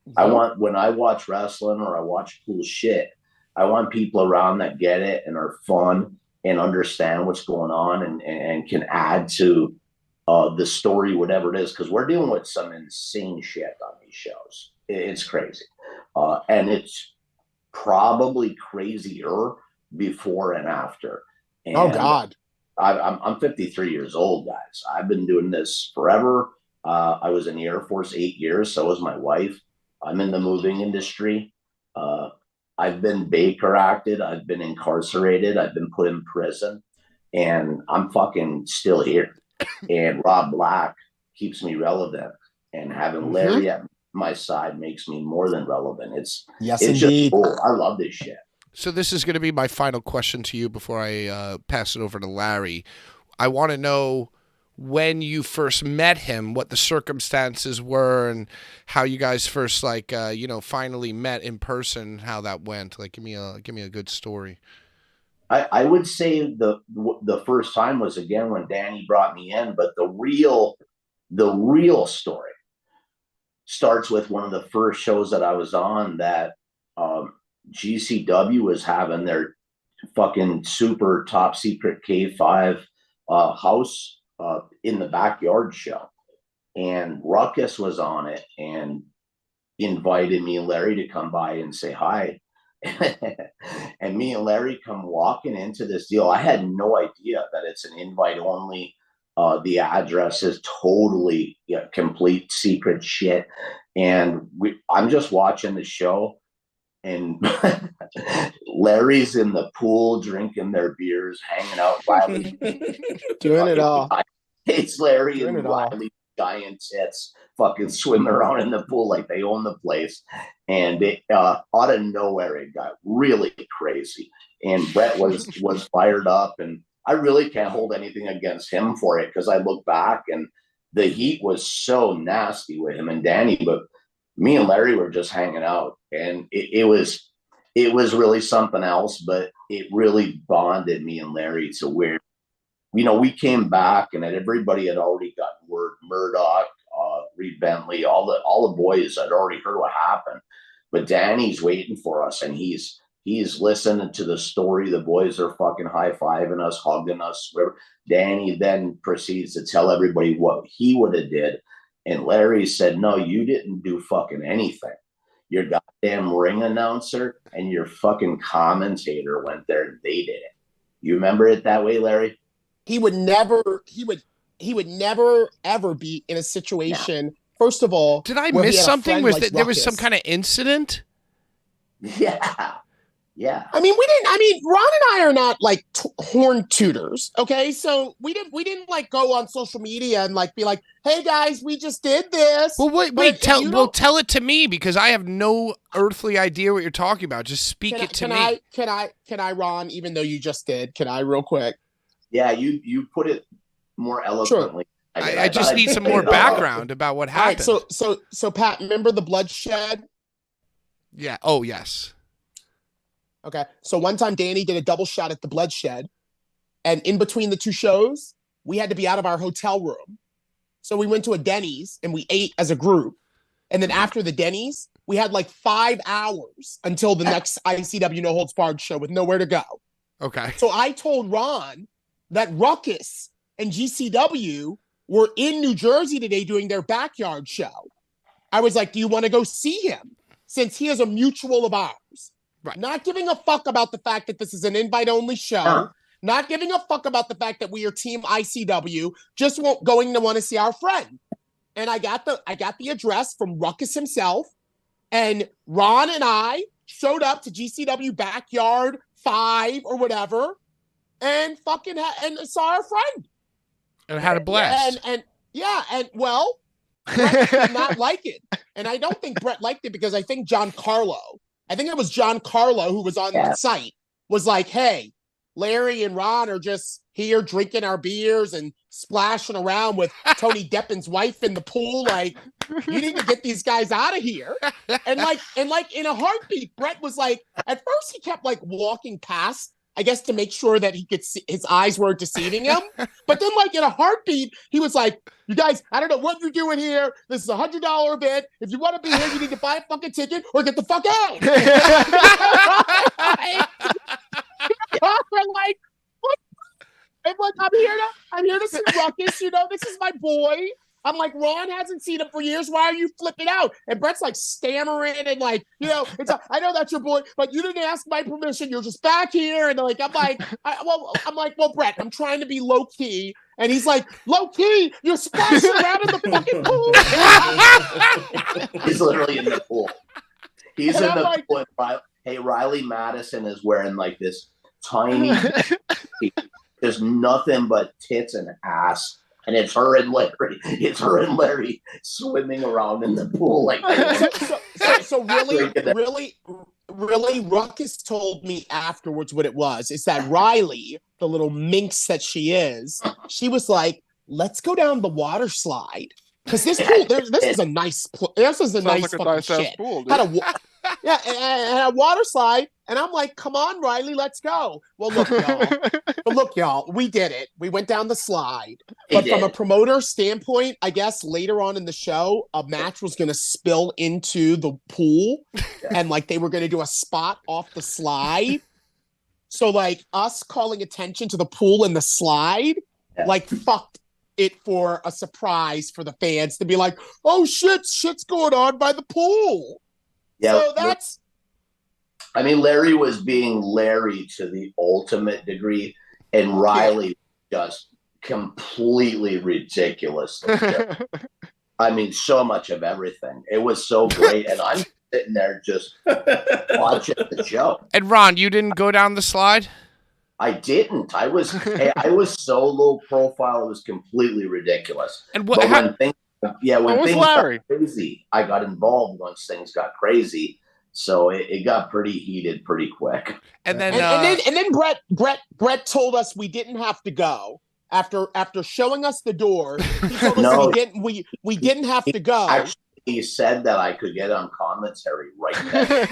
When I watch wrestling or I watch cool shit, I want people around that get it and are fun and understand what's going on and can add to the story, whatever it is, because we're dealing with some insane shit on these shows. It's crazy. And it's probably crazier before and after. And oh God. I'm 53 years old, guys. I've been doing this forever. I was in the Air Force 8 years. So was my wife. I'm in the moving industry. I've been Baker acted. I've been incarcerated. I've been put in prison, and I'm fucking still here. And Rob Black keeps me relevant, and having Larry at my side makes me more than relevant. It's indeed. Just cool. I love this shit. So this is going to be my final question to you before I pass it over to Larry. I want to know when you first met him, what the circumstances were, and how you guys first finally met in person, how that went. Like, give me a good story. I would say the first time was again when Danny brought me in, but the real story starts with one of the first shows that I was on that GCW was having their fucking super top secret K5 house in the backyard show, and Ruckus was on it and invited me and Larry to come by and say hi. And me and Larry come walking into this deal. I had no idea that it's an invite only. The address is totally complete secret shit. And I'm just watching the show, and Larry's in the pool drinking their beers, hanging out, Riley doing it all. It's Larry and Riley, giant tits, fucking swimming around in the pool like they own the place. And it out of nowhere, it got really crazy. And Brett was fired up, and I really can't hold anything against him for it because I look back and the heat was so nasty with him and Danny, but me and Larry were just hanging out, and it was really something else. But it really bonded me and Larry to where, we came back and everybody had already gotten word. Murdoch, Reed Bentley, all the boys had already heard what happened, but Danny's waiting for us, and he's listening to the story. The boys are fucking high-fiving us, hugging us. Danny then proceeds to tell everybody what he would have did. And Larry said, no, you didn't do fucking anything. Your goddamn ring announcer and your fucking commentator went there and they did it. You remember it that way, Larry? He would never ever be in a situation. No. First of all, did I miss something? Was that there was some kind of incident? Yeah. Yeah. Ron and I are not like horn tutors. Okay. So we didn't like go on social media and like be like, hey guys, we just did this. Well, tell it to me because I have no earthly idea what you're talking about. Just speak it to me. Can I, Ron, even though you just did, can I real quick? Yeah. You put it more eloquently. Sure. I just need some more background about what happened. All right, so Pat, remember the bloodshed? Yeah. Oh, yes. Okay. So one time Danny did a double shot at the bloodshed, and in between the two shows, we had to be out of our hotel room. So we went to a Denny's and we ate as a group. And then after the Denny's, we had like 5 hours until the next ICW No Holds Barred show with nowhere to go. Okay. So I told Ron that Ruckus and GCW were in New Jersey today doing their backyard show. I was like, do you want to go see him? Since he is a mutual of ours. Right. Not giving a fuck about the fact that this is an invite-only show. Not giving a fuck about the fact that we are Team ICW. Just going to want to see our friend. And I got the address from Ruckus himself. And Ron and I showed up to GCW Backyard 5 or whatever, and fucking saw our friend. And had a blast. And Brett did not like it. And I don't think Brett liked it because I think it was John Carlo who was on the site, was like, hey, Larry and Ron are just here drinking our beers and splashing around with Tony Deppin's wife in the pool. Like, you need to get these guys out of here. And like in a heartbeat, Brett was like, at first he kept like walking past I guess to make sure that he could see his eyes weren't deceiving him. But then, like in a heartbeat, he was like, "You guys, I don't know what you're doing here. This is $100 event. If you want to be here, you need to buy a fucking ticket or get the fuck out." We're like, what? And like, I'm here to see Ruckus. You know, this is my boy. I'm like, Ron hasn't seen him for years. Why are you flipping out? And Brett's like stammering and like, you know, I know that's your boy, but you didn't ask my permission. You're just back here. And like, I'm like, well, Brett, I'm trying to be low key. And he's like, low key, you're splashing around in the fucking pool. He's literally in the pool. He's in the pool. Hey, Riley Madison is wearing like this tiny, there's nothing but tits and ass. And it's her and Larry. It's her and Larry swimming around in the pool like that. So really, Ruckus told me afterwards what it was. It's that Riley, the little minx that she is, she was like, "Let's go down the water slide." Because this pool, this is a nice pool. This is a nice like fucking shit. Pool, and a water slide. And I'm like, "Come on, Riley, let's go." Well, look, y'all, we did it. We went down the slide. But from a promoter standpoint, I guess later on in the show, a match was going to spill into the pool, and like they were going to do a spot off the slide. So like us calling attention to the pool and the slide, like fucked it for a surprise for the fans to be like, "Oh shit's going on by the pool." Yeah, so that's. I mean, Larry was being Larry to the ultimate degree, and Riley just completely ridiculous. I mean, so much of everything. It was so great, and I'm sitting there just watching the show. And Ron, you didn't go down the slide? I didn't. I was so low profile. It was completely ridiculous. And when things got crazy, I got involved once things got crazy. So it got pretty heated pretty quick. And then Brett told us we didn't have to go after showing us the door. He told us we didn't have to go. Actually, he said that I could get on commentary right then.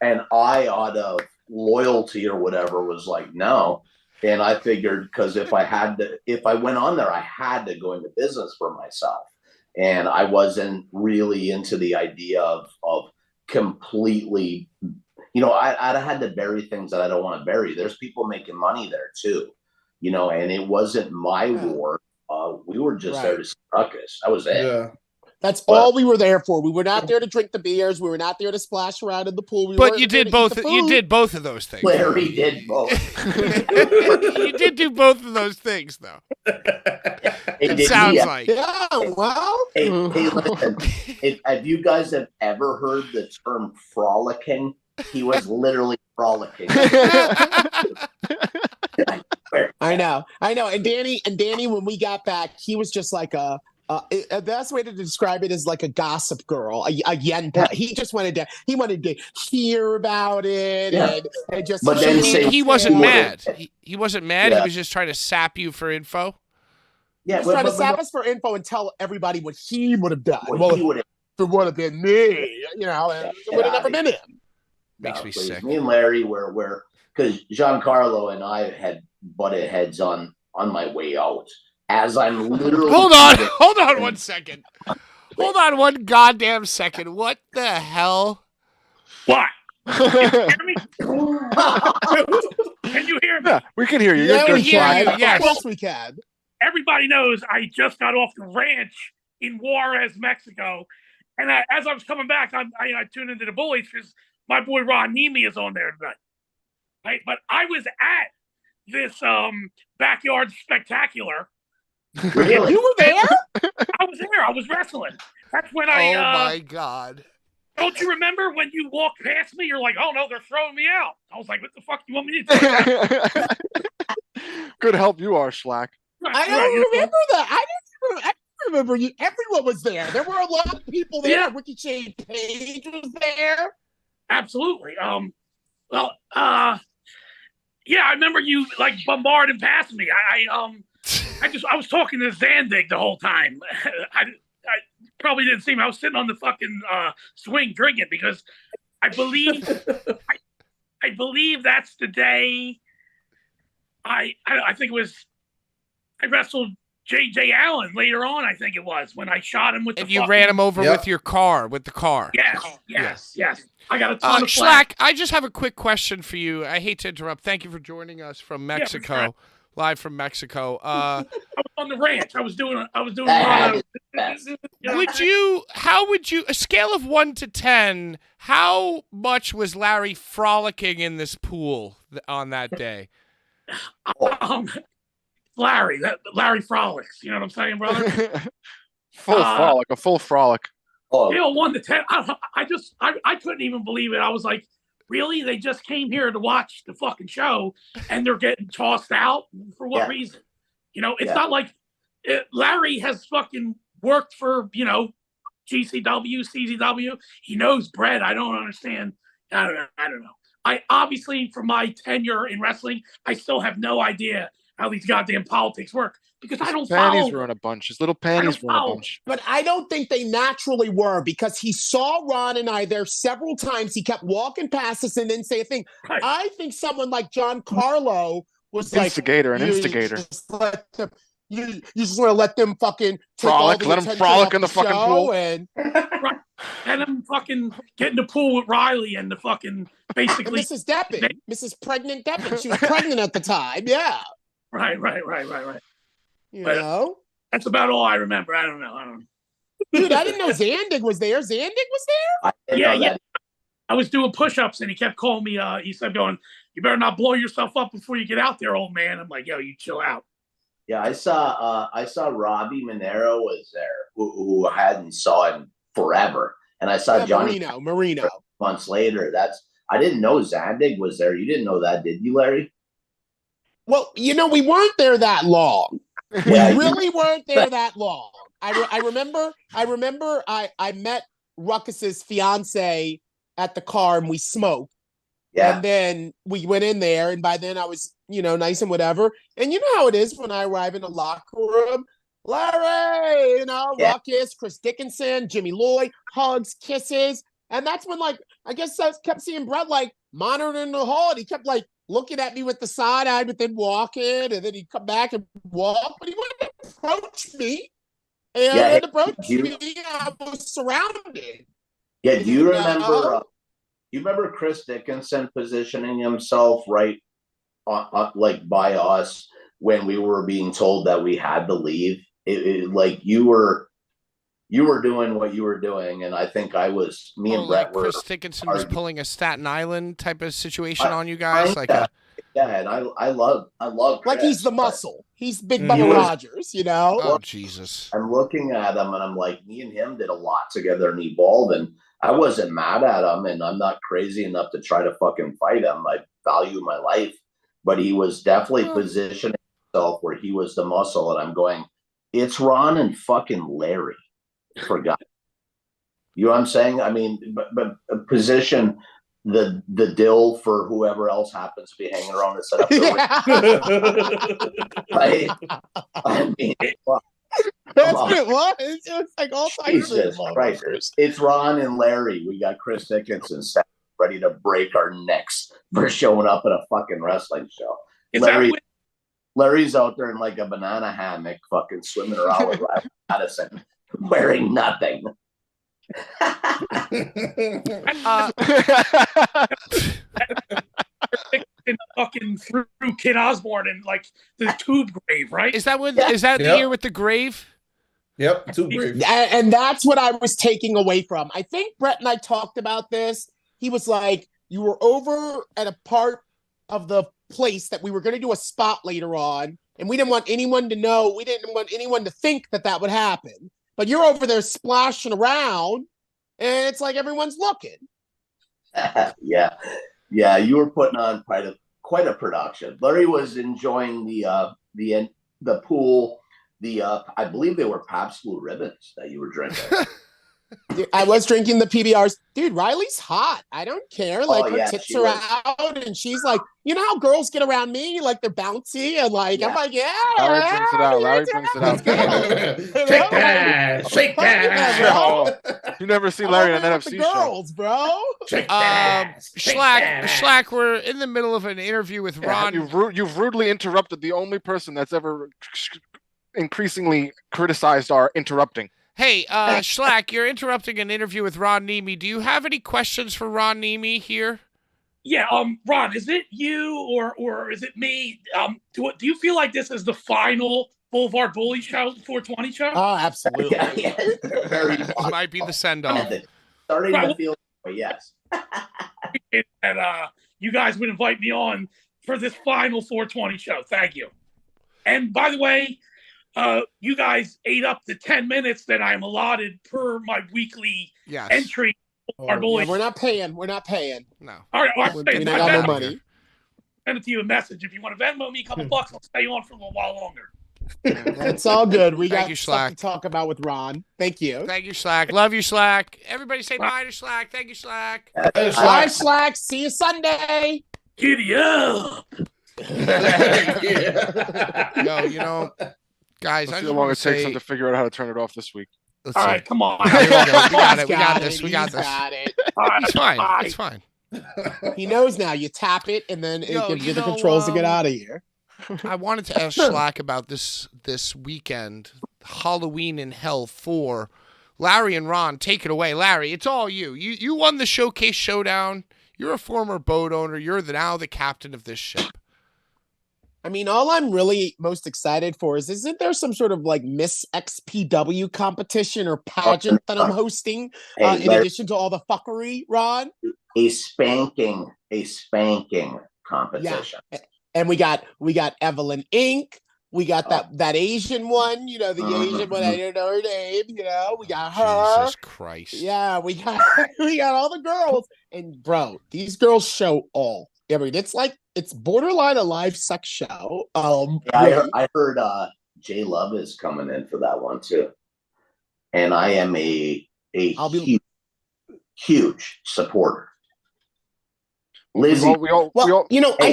and I out of loyalty or whatever was like, no. And I figured because if I went on there, I had to go into business for myself. And I wasn't really into the idea of completely, you know, I'd had to bury things that I don't want to bury. There's people making money there too, you know, and it wasn't my war. We were just there to see Ruckus. That was it. Yeah. That's all we were there for. We were not there to drink the beers. We were not there to splash around in the pool. But you did both. You did both of those things. Larry did both. You did do both of those things, though. It sounds like. Yeah. Well. Hey, listen. If you guys have ever heard the term frolicking, he was literally frolicking. I know. And Danny, when we got back, he was just like a best way to describe it is like a gossip girl, a yen. He just wanted to hear about it and just. But then he wasn't mad. He wasn't mad. Yeah. He was just trying to sap you for info. Yeah, he was trying to sap us for info and tell everybody what he would have done. If it would have been me, you know, it would have never been him. Makes me sick. Me and Larry were because Giancarlo and I had butted heads on my way out. As I'm literally hold on 1 second. Hold on 1 goddamn second. What the hell? What? Can you hear me? Can you hear me? Yeah, we can hear you. Yeah, You're we good. can. Yes. Of course we can. Everybody knows I just got off the ranch in Juarez, Mexico. And as I was coming back, I tuned into the Bullies because my boy Ron Niemi is on there tonight. Right? But I was at this backyard spectacular. Really? You were there? I was there. I was wrestling. That's when Oh my God. Don't you remember when you walked past me? You're like, oh no, they're throwing me out. I was like, what the fuck do you want me to do? Good help you are, Schlack. I don't remember that. I didn't remember you. Everyone was there. There were a lot of people there. Yeah. Ricky Shane Page was there. Absolutely. Yeah, I remember you like bombarding past me. I was talking to Zandig the whole time. I probably didn't see him. I was sitting on the fucking swing drinking because I believe I believe that's the day I think it was I wrestled J.J. Allen later on. I think it was when I shot him with And the. you ran him over with your car, with the car. Yes. I got a ton of Schlack, I just have a quick question for you. I hate to interrupt. Thank you for joining us from Mexico, live from Mexico. I was on the ranch. I was doing. How would you, a scale of 1 to 10, how much was Larry frolicking in this pool on that day? Larry frolics. You know what I'm saying, brother? A full frolic. Scale 1 to 10. I couldn't even believe it. I was like, really? They just came here to watch the fucking show, and they're getting tossed out for what reason? You know, it's not like Larry has fucking worked for GCW, CZW. He knows bread. I don't understand. I don't know. I obviously, from my tenure in wrestling, I still have no idea how these goddamn politics work because I don't follow. Panties were in a bunch. His little panties were in a bunch. But I don't think they naturally were because he saw Ron and I there several times. He kept walking past us and didn't say a thing. Right. I think someone like John Carlo was an instigator. You just want to let them fucking frolic, let them frolic in the fucking pool, and them fucking get in the pool with Riley and the fucking basically and Mrs. Deppen, Mrs. Pregnant Deppen. She was pregnant at the time. Yeah. Right. You know, that's about all I remember. I don't know. Dude, I didn't know Zandig was there. Zandig was there? Yeah. I was doing push-ups and he kept calling me. He said, "Going, you better not blow yourself up before you get out there, old man." I'm like, "Yo, you chill out." Yeah, I saw Robbie Monero was there, who I hadn't saw him forever, and I saw Johnny Marino months later. I didn't know Zandig was there. You didn't know that, did you, Larry? Well, we weren't there that long. Yeah, we really weren't there that long. I remember I met Ruckus's fiance at the car and we smoked. Yeah. And then we went in there, and by then I was, nice and whatever. And you know how it is when I arrive in the locker room, Larry, Ruckus, Chris Dickinson, Jimmy Lloyd, hugs, kisses. And that's when, I guess I kept seeing Brett, monitoring the hall, and he kept, looking at me with the side eye, but then walking, and then he'd come back and walk, but he wouldn't approach me. And approach me, I was surrounded. Yeah, do you remember? You remember Chris Dickinson positioning himself right, by us when we were being told that we had to leave? You were doing what you were doing, and I think me and Brett were. Chris Dickinson was pulling a Staten Island type of situation on you guys, and I love Chris, he's the muscle. He's Big Bubba Rogers, Oh Jesus! I'm looking at him, and I'm like, me and him did a lot together in Evolve, and I wasn't mad at him, and I'm not crazy enough to try to fucking fight him. I value my life, but he was definitely positioning himself where he was the muscle, and I'm going, it's Ron and fucking Larry. Forgot. You know what I'm saying? I mean, but position the dill for whoever else happens to be hanging around the setup. I mean, that's what it was. It was all types of Christ. It's Ron and Larry. We got Chris Dickinson ready to break our necks for showing up at a fucking wrestling show. Larry's out there in a banana hammock, fucking swimming around with Riley Madison, wearing nothing. Fucking through Kid Osborne and the tube grave, right? Is that the year with the grave? Yep, tube grave. And that's what I was taking away from. I think Brett and I talked about this. He was like, you were over at a part of the place that we were going to do a spot later on, and we didn't want anyone to know. We didn't want anyone to think that would happen. But you're over there splashing around, and it's like everyone's looking. Yeah, you were putting on quite a production. Larry was enjoying the pool. I believe they were Pabst Blue Ribbons that you were drinking. I was drinking the PBRs. Dude, Riley's hot. I don't care. Her tits are out, and she's like, you know how girls get around me? They're bouncy, and I'm like, yeah. Larry brings it out. Shake that. You never seen I'm Larry over on an here with NFC the show. girls, bro. Schlack, we're in the middle of an interview with Ron. You've rudely interrupted the only person that's ever increasingly criticized our interrupting. Hey, Schlack, you're interrupting an interview with Ron Niemi. Do you have any questions for Ron Niemi here? Yeah, Ron, is it you or is it me? Do you feel like this is the final Blvd Bullies show, 420 show? Oh, absolutely. Yeah, very This might be the send-off. starting Right, to feel, but yes. And you guys would invite me on for this final 420 show. Thank you. And by the way, you guys ate up the 10 minutes that I'm allotted per my weekly entry. Yeah, we're not paying. We're not paying. No. All right, well, We don't got no money. Send it to you a message. If you want to Venmo me a couple bucks, I'll stay on for a little while longer. That's all good. We Thank got you, stuff Schlack. to talk about with Ron. Thank you. Thank you, Schlack. Love you, Schlack. Everybody say bye to Schlack. Thank you, Schlack. Bye, Schlack. See you Sunday. Giddy up. Yo, you know, guys, Let's I see just how long want it to takes say, them to figure out how to turn it off this week. let's All see. right, come on. Here we go. We got it. We He's got this. We got He's this. got it. All right, It's fine. bye. It's fine. He knows now. You tap it, and then Yo, it gives you you the know, controls to get out of here. I wanted to ask Schlack about this weekend, Halloween in Hell 4. Larry and Ron, take it away. Larry, it's all you. You won the Showcase Showdown. You're a former boat owner. You're now the captain of this ship. I mean, all I'm really most excited for is, isn't there some sort of like Miss XPW competition or pageant that I'm hosting Hey, in addition to all the fuckery, Ron? a spanking competition. Yeah. And we got Evelyn Inc. We got that Asian one, you know, the Asian one. I don't know her name, you know. We got her. Jesus Christ. Yeah, we got all the girls. And bro, these girls show all. I mean, it's borderline a live sex show. Yeah, I heard Jay Love is coming in for that one too, and I am a huge supporter. Lizzie,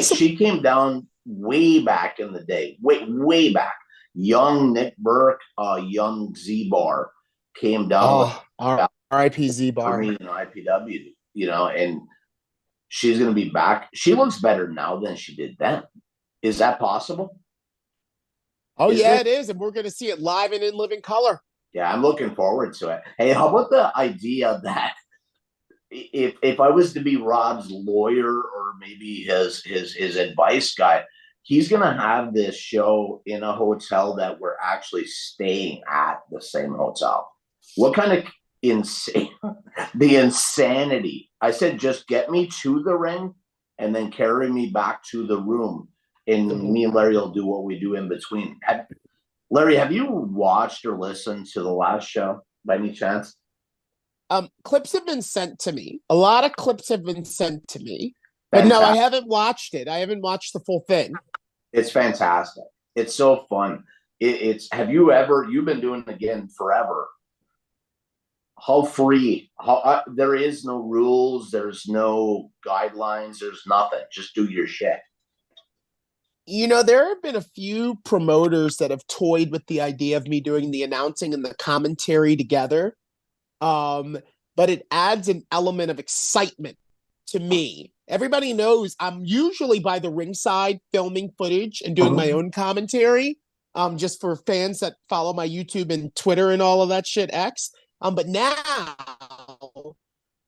she came down way back in the day, way back. Young Nick Burke, young Z-Bar came down. R.I.P. Z-Bar. In IPW, you know, and she's going to be back. She looks better now than she did then. Is that possible? Oh, it is. And we're going to see it live and in living color. Yeah, I'm looking forward to it. Hey, how about the idea that if I was to be Rob's lawyer or maybe his advice guy, he's going to have this show in a hotel that we're actually staying at the same hotel. What kind of the insanity. I said, just get me to the ring and then carry me back to the room. And me and Larry will do what we do in between. Larry, have you watched or listened to the last show by any chance? Clips have been sent to me. A lot of clips have been sent to me. But no, I haven't watched it. I haven't watched the full thing. It's fantastic. It's so fun. You've been doing it again forever. How free, there is no rules, there's no guidelines, there's nothing. Just do your shit. You know, there have been a few promoters that have toyed with the idea of me doing the announcing and the commentary together. But it adds an element of excitement to me. Everybody knows I'm usually by the ringside filming footage and doing my own commentary. Just for fans that follow my YouTube and Twitter and all of that shit, X. But now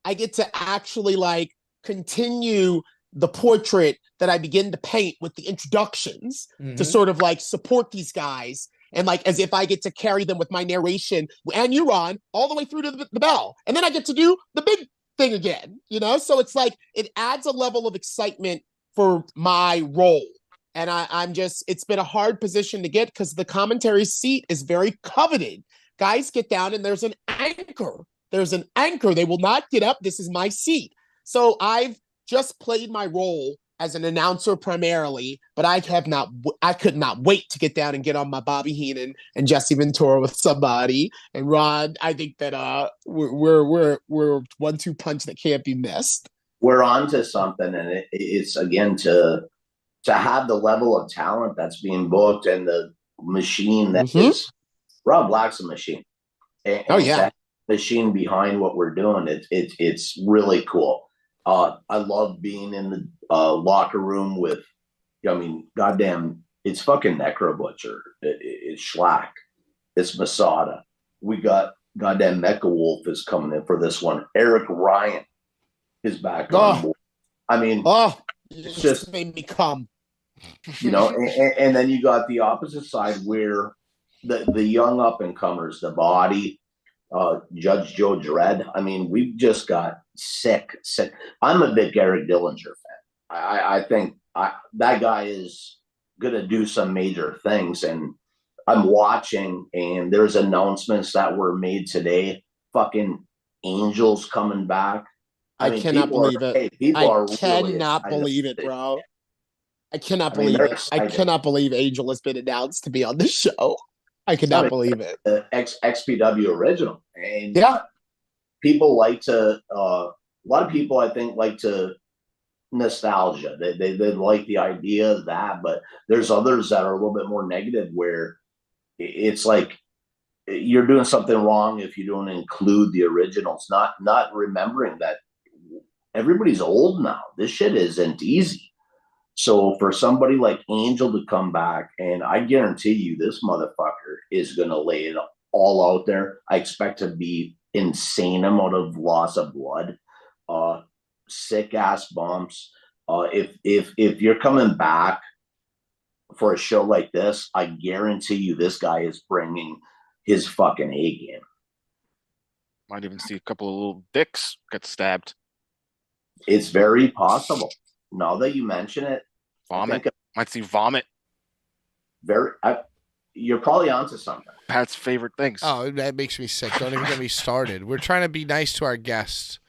I get to actually like continue the portrait that I begin to paint with the introductions to sort of like support these guys. And like, as if I get to carry them with my narration and you, Ron, all the way through to the bell. And then I get to do the big thing again, you know? So it's like, it adds a level of excitement for my role. And it's been a hard position to get because the commentary seat is very coveted. Guys get down and there's an anchor. There's an anchor. They will not get up. This is my seat. So I've just played my role as an announcer primarily, but I could not wait to get down and get on my Bobby Heenan and Jesse Ventura with somebody. And Ron, I think that we're 1-2 punch that can't be missed. We're on to something, and it's again to have the level of talent that's being booked and the machine that is Rob Black's a machine. And machine behind what we're doing. It's really cool. I love being in the locker room with, I mean, goddamn, it's fucking Necro Butcher. It's Schlack. It's Masada. We got goddamn Mecha Wolf is coming in for this one. Eric Ryan is back on board. I mean, it's just made me come. And then you got the opposite side where the young up and comers, the Body, Judge Joe Dredd. I mean, we've just got sick. I'm a big Eric Dillinger fan. I think that guy is gonna do some major things, and I'm watching, and there's announcements that were made today. Fucking Angels coming back. I mean, cannot believe it. I cannot believe it, bro. I cannot believe it. I cannot believe Angel has been announced to be on this show. I cannot believe it. XPW original. And people like to, a lot of people I think like to nostalgia. They like the idea of that, but there's others that are a little bit more negative where it's like you're doing something wrong if you don't include the originals, not remembering that everybody's old now. This shit isn't easy. So for somebody like Angel to come back, and I guarantee you this motherfucker is going to lay it all out there. I expect to be insane amount of loss of blood, sick ass bumps. If you're coming back for a show like this, I guarantee you this guy is bringing his fucking A game. Might even see a couple of little dicks get stabbed. It's very possible. Now that you mention it, vomit. Might see vomit. You're probably onto something. Pat's favorite things. Oh, that makes me sick. Don't even get me started. We're trying to be nice to our guests.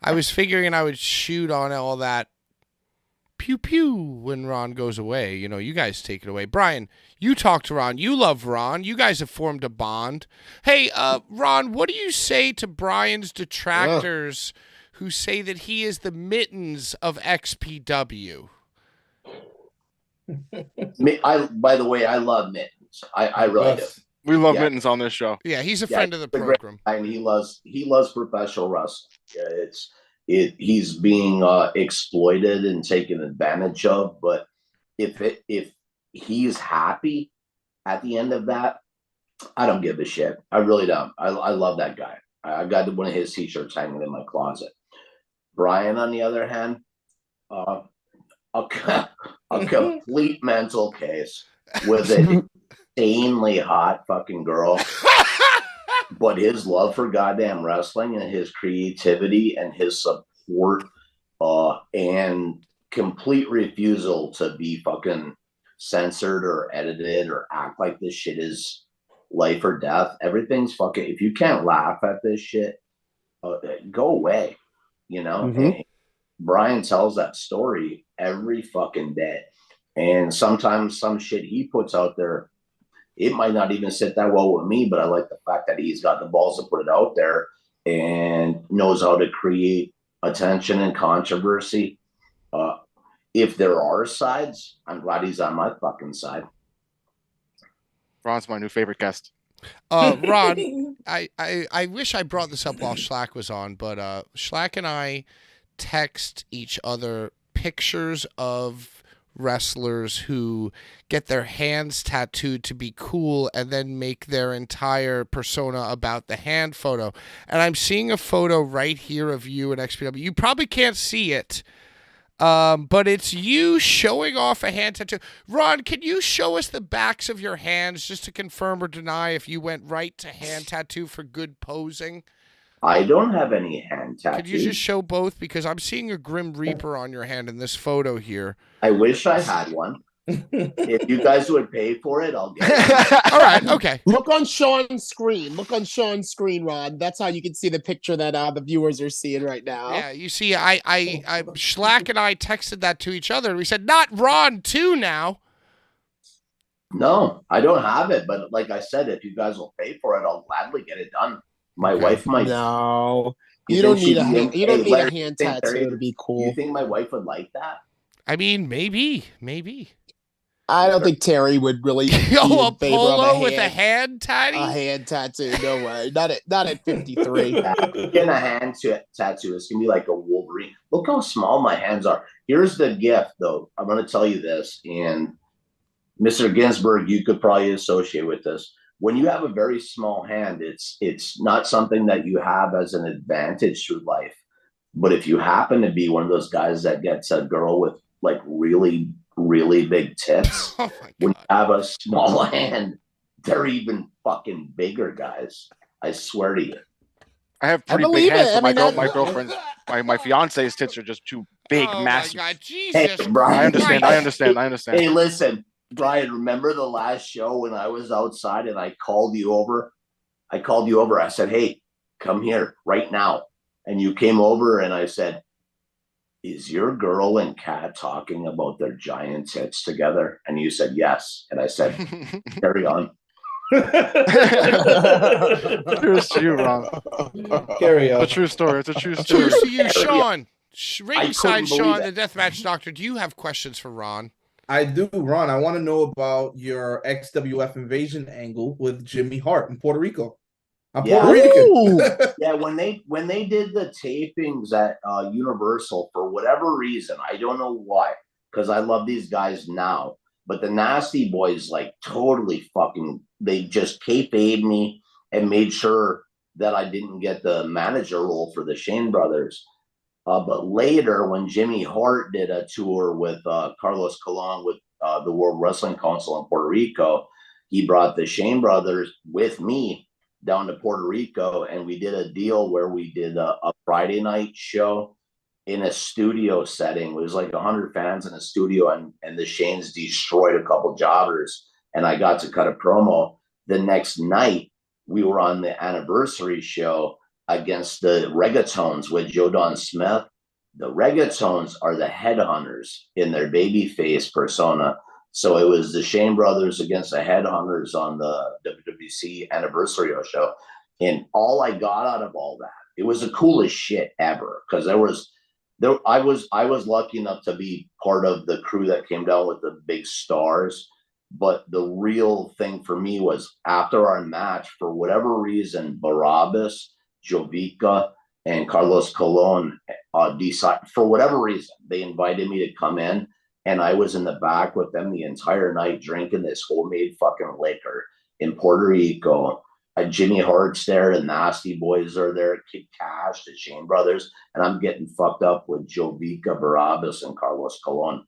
I was figuring I would shoot on all that pew pew when Ron goes away. You guys take it away. Brian, you talk to Ron. You love Ron. You guys have formed a bond. Hey, Ron, what do you say to Brian's detractors who say that he is the Mittens of XPW? By the way, I love Mittens. I really do. We love Mittens on this show. Yeah, he's a friend of the program. And he loves professional wrestling. He's being exploited and taken advantage of. But if he's happy at the end of that, I don't give a shit. I really don't. I love that guy. I got one of his t-shirts hanging in my closet. Brian, on the other hand, a complete mental case with an insanely hot fucking girl. But his love for goddamn wrestling and his creativity and his support and complete refusal to be fucking censored or edited or act like this shit is life or death. Everything's fucking, if you can't laugh at this shit, go away. And Brian tells that story every fucking day. And sometimes some shit he puts out there, it might not even sit that well with me, but I like the fact that he's got the balls to put it out there and knows how to create attention and controversy. If there are sides, I'm glad he's on my fucking side. Ron's my new favorite guest. Ron, I wish I brought this up while Schlack was on, but Schlack and I text each other pictures of wrestlers who get their hands tattooed to be cool and then make their entire persona about the hand photo. And I'm seeing a photo right here of you at XPW. You probably can't see it, but it's you showing off a hand tattoo. Ron, can you show us the backs of your hands just to confirm or deny if you went right to hand tattoo for good posing? I don't have any hand tattoos. Could you just show both? Because I'm seeing a Grim Reaper on your hand in this photo here. I wish I had one. If you guys would pay for it, I'll get it. All right, okay. Look on Sean's screen. Ron. That's how you can see the picture that the viewers are seeing right now. Yeah, you see, I Schlack and I texted that to each other. And we said, not Ron too now. No, I don't have it. But like I said, if you guys will pay for it, I'll gladly get it done. My wife might. No, you don't need a hand tattoo to be cool. You think my wife would like that? I mean, maybe. I don't think Terry would really be Yo, a in favor of polo with a hand a tatty? hand tattoo. No way. Not at 53. Getting a hand tattoo, it's gonna be like a Wolverine. Look how small my hands are. Here's the gift, though. I'm gonna tell you this, and Mr. Ginsburg, you could probably associate with this. When you have a very small hand, it's not something that you have as an advantage through life. But if you happen to be one of those guys that gets a girl with like really, really big tits, Oh my when God. you have a small hand, they're even fucking bigger, guys. I swear to you. I have pretty believe big hands, it. but I mean, my girlfriend's my fiance's tits are just too big, Oh massive. my God, Jesus Hey, Brian, Christ. I understand. Hey, listen, Brian, remember the last show when I was outside and I called you over? I said, hey, come here right now. And you came over and I said, is your girl and Kat talking about their giant tits together? And you said, yes. And I said, carry on. Here's to you, Ron. Carry It's on. a true story. It's a true story. Cheers to you, Sean. I Ringside couldn't Sean, believe the Deathmatch Doctor. Do you have questions for Ron? I do, Ron. I want to know about your XWF invasion angle with Jimmy Hart in Puerto Rico. I'm Yeah. Puerto Rican. Yeah, when they did the tapings at Universal, for whatever reason, I don't know why, because I love these guys now, but the Nasty Boys like totally fucking, they just kayfabed me and made sure that I didn't get the manager role for the Shane brothers. But later, when Jimmy Hart did a tour with Carlos Colon with the World Wrestling Council in Puerto Rico, he brought the Shane brothers with me down to Puerto Rico, and we did a deal where we did a Friday night show in a studio setting. It was like 100 fans in a studio, and the Shanes destroyed a couple jobbers, and I got to cut a promo. The next night, we were on the anniversary show against the Reggaetones with Joe Don Smith. The Reggaetones are the headhunters in their babyface persona. So it was the Shane brothers against the headhunters on the WWC anniversary show. And all I got out of all that, it was the coolest shit ever. Because I was lucky enough to be part of the crew that came down with the big stars. But the real thing for me was after our match, for whatever reason, Barabbas, Jovica, and Carlos Colon decided, for whatever reason, they invited me to come in. And I was in the back with them the entire night drinking this homemade fucking liquor in Puerto Rico. Jimmy Hart's there, the Nasty Boys are there, Kid Cash, the Shane brothers, and I'm getting fucked up with Jovica, Barabbas, and Carlos Colon.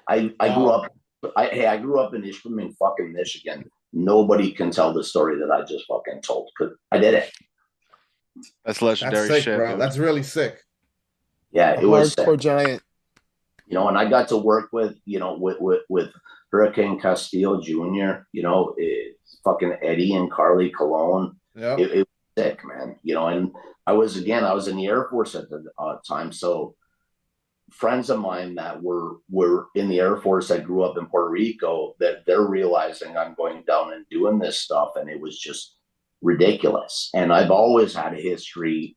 I grew up. I grew up in Ishpeming, fucking Michigan. Nobody can tell the story that I just fucking told. Cause I did it. That's legendary That's sick, shit, bro. dude. That's really sick. Yeah, it was sick. Hardcore giant. You know, and I got to work with, you know, with Hurricane Castillo Jr., you know, fucking Eddie and Carly Colon. Yeah. It was sick, man. You know, and I was in the Air Force at the time. So friends of mine that were in the Air Force that grew up in Puerto Rico, that they're realizing I'm going down and doing this stuff. And it was just ridiculous. And I've always had a history.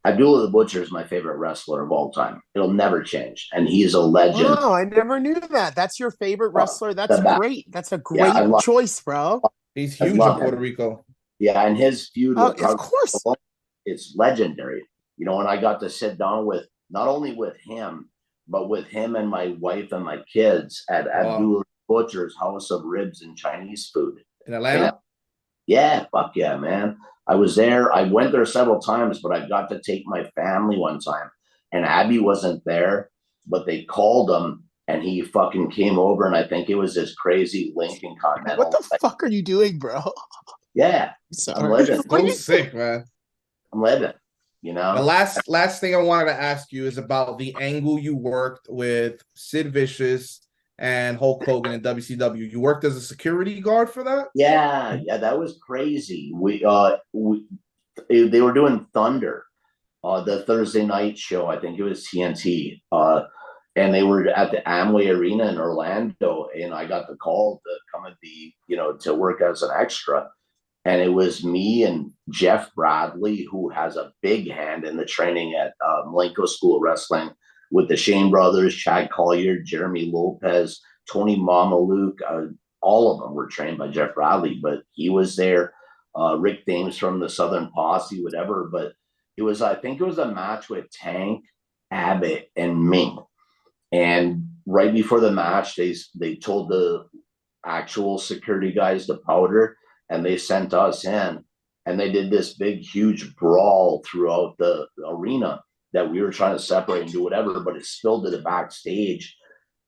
Abdullah the Butcher is my favorite wrestler of all time. It'll never change. And he's a legend. Wow, I never knew that. That's your favorite wrestler. That's great. That's a great choice, bro. He's huge in Puerto Rico. Yeah, and his feud with of course. It's legendary. You know, and I got to sit down with not only with him, but with him and my wife and my kids at Abdullah Butcher's House of Ribs and Chinese food. In Atlanta? Yeah, fuck yeah, man. I was there. I went there several times, but I got to take my family one time. And Abby wasn't there, but they called him and he fucking came over. And I think it was this crazy Lincoln Continental. What the fuck are you doing, bro? Yeah. I'm living. So sick, man. I'm living. You know, the last thing I wanted to ask you is about the angle you worked with Sid Vicious and Hulk Hogan in WCW. You worked as a security guard for that? Yeah, that was crazy. They were doing Thunder, the Thursday night show. I think it was TNT, and they were at the Amway Arena in Orlando. And I got the call to come at to work as an extra. And it was me and Jeff Bradley, who has a big hand in the training at Malenko School of Wrestling, with the Shane brothers, Chad Collier, Jeremy Lopez, Tony Mamaluke. All of them were trained by Jeff Bradley, but he was there. Rick Thames from the Southern Posse, whatever. But I think it was a match with Tank, Abbott, and Ming. And right before the match, they told the actual security guys to powder, and they sent us in. And they did this big, huge brawl throughout the arena that we were trying to separate and do whatever, but it spilled to the backstage.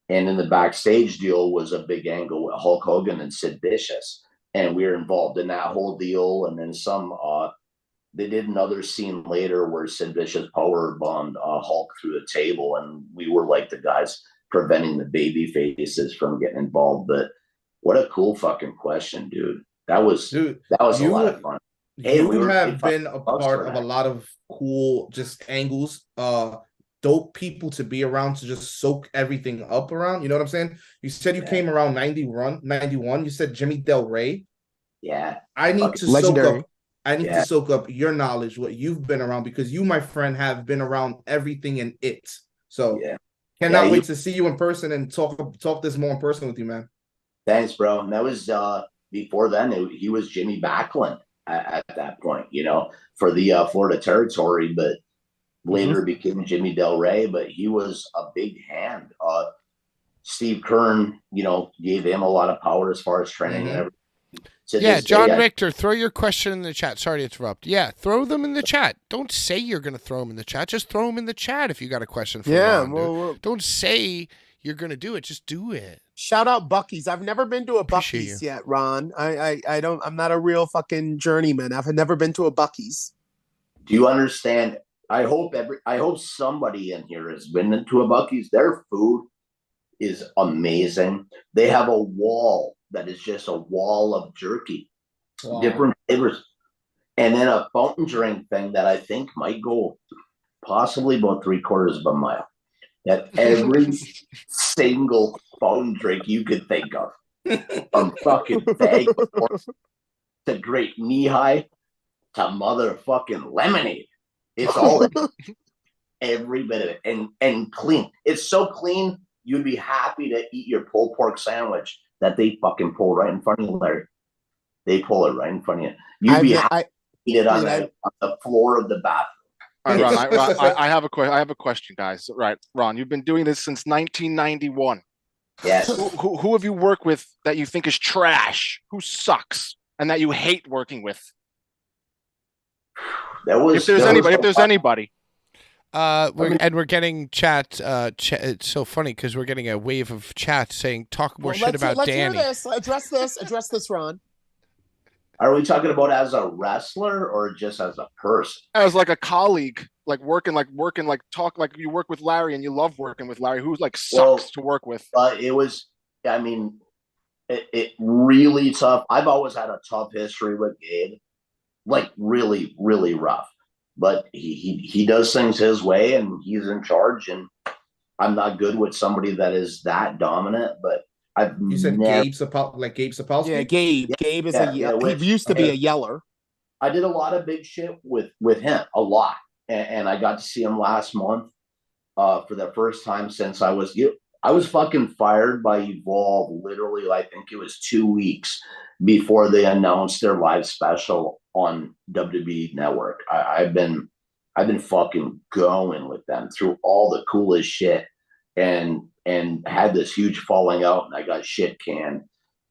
And in the backstage deal was a big angle with Hulk Hogan and Sid Vicious. And we were involved in that whole deal. And then they did another scene later where Sid Vicious power bombed Hulk through the table. And we were like the guys preventing the baby faces from getting involved. But what a cool fucking question, dude. That was a lot of fun. Hey, you have been a part of a lot of cool just angles, dope people to be around, to just soak everything up around. You know what I'm saying? You said you came around 91. You said Jimmy Del Rey. Yeah. I need to legendary. soak up your knowledge, what you've been around, because you, my friend, have been around everything in it. So cannot wait to see you in person and talk this more in person with you, man. Thanks, bro. And that was before then. He was Jimmy Backlund at that point, for the Florida territory, but later became Jimmy Del Rey. But he was a big hand. Steve Kern, gave him a lot of power as far as training and everything. John Richter, throw your question in the chat. Sorry to interrupt. Yeah, throw them in the chat. Don't say you're going to throw them in the chat. Just throw them in the chat if you got a question for Ron. Don't say you're going to do it. Just do it. Shout out Buc-ee's. I've never been to a Buc-ee's yet, Ron. I'm not a real fucking journeyman. I've never been to a Buc-ee's. Do you understand? I hope somebody in here has been to a Buc-ee's. Their food is amazing. They have a wall that is just a wall of jerky, different flavors, and then a fountain drink thing that I think might go possibly about 3/4 of a mile. That every single fountain drink you could think of, from fucking bag to Great Knee High to motherfucking lemonade. It's all every bit of it, and clean. It's so clean, you'd be happy to eat your pulled pork sandwich that they fucking pull right in front of you, Larry. They pull it right in front of you. You'd be happy to eat it on the floor of the bathroom. All right, Ron, I have a question, guys. Right, Ron, you've been doing this since 1991. Yes. Who have you worked with that you think is trash? Who sucks and that you hate working with? If there's anybody. We're getting chat. It's so funny because we're getting a wave of chat saying talk more shit about Danny. Let's hear this. Address this, Ron. Are we talking about as a wrestler or just as a person? As like a colleague, like working, talk like you work with Larry and you love working with Larry. Who sucks to work with? It was. I mean, it really tough. I've always had a tough history with Gabe, like really, really rough. But he does things his way, and he's in charge. And I'm not good with somebody that is that dominant. But you said Gabe Sapolsky? Yeah, Gabe. Gabe is he used to be a yeller. I did a lot of big shit with him, a lot, and I got to see him last month for the first time since I was fucking fired by Evolve. Literally, I think it was 2 weeks before they announced their live special on WWE Network. I've been fucking going with them through all the coolest shit, and had this huge falling out, and I got shit canned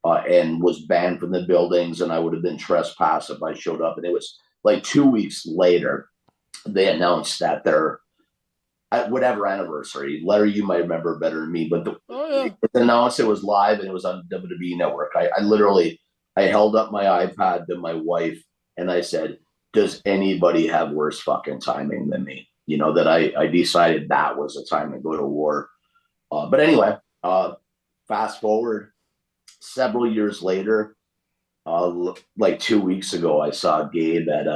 and was banned from the buildings, and I would have been trespassed if I showed up. And it was like 2 weeks later, they announced that they're at whatever anniversary. Larry, you might remember better than me, but it announced it was live and it was on WWE Network. I held up my iPad to my wife and I said, does anybody have worse fucking timing than me? That I decided that was the time to go to war. But anyway, fast forward several years later, like 2 weeks ago, I saw Gabe at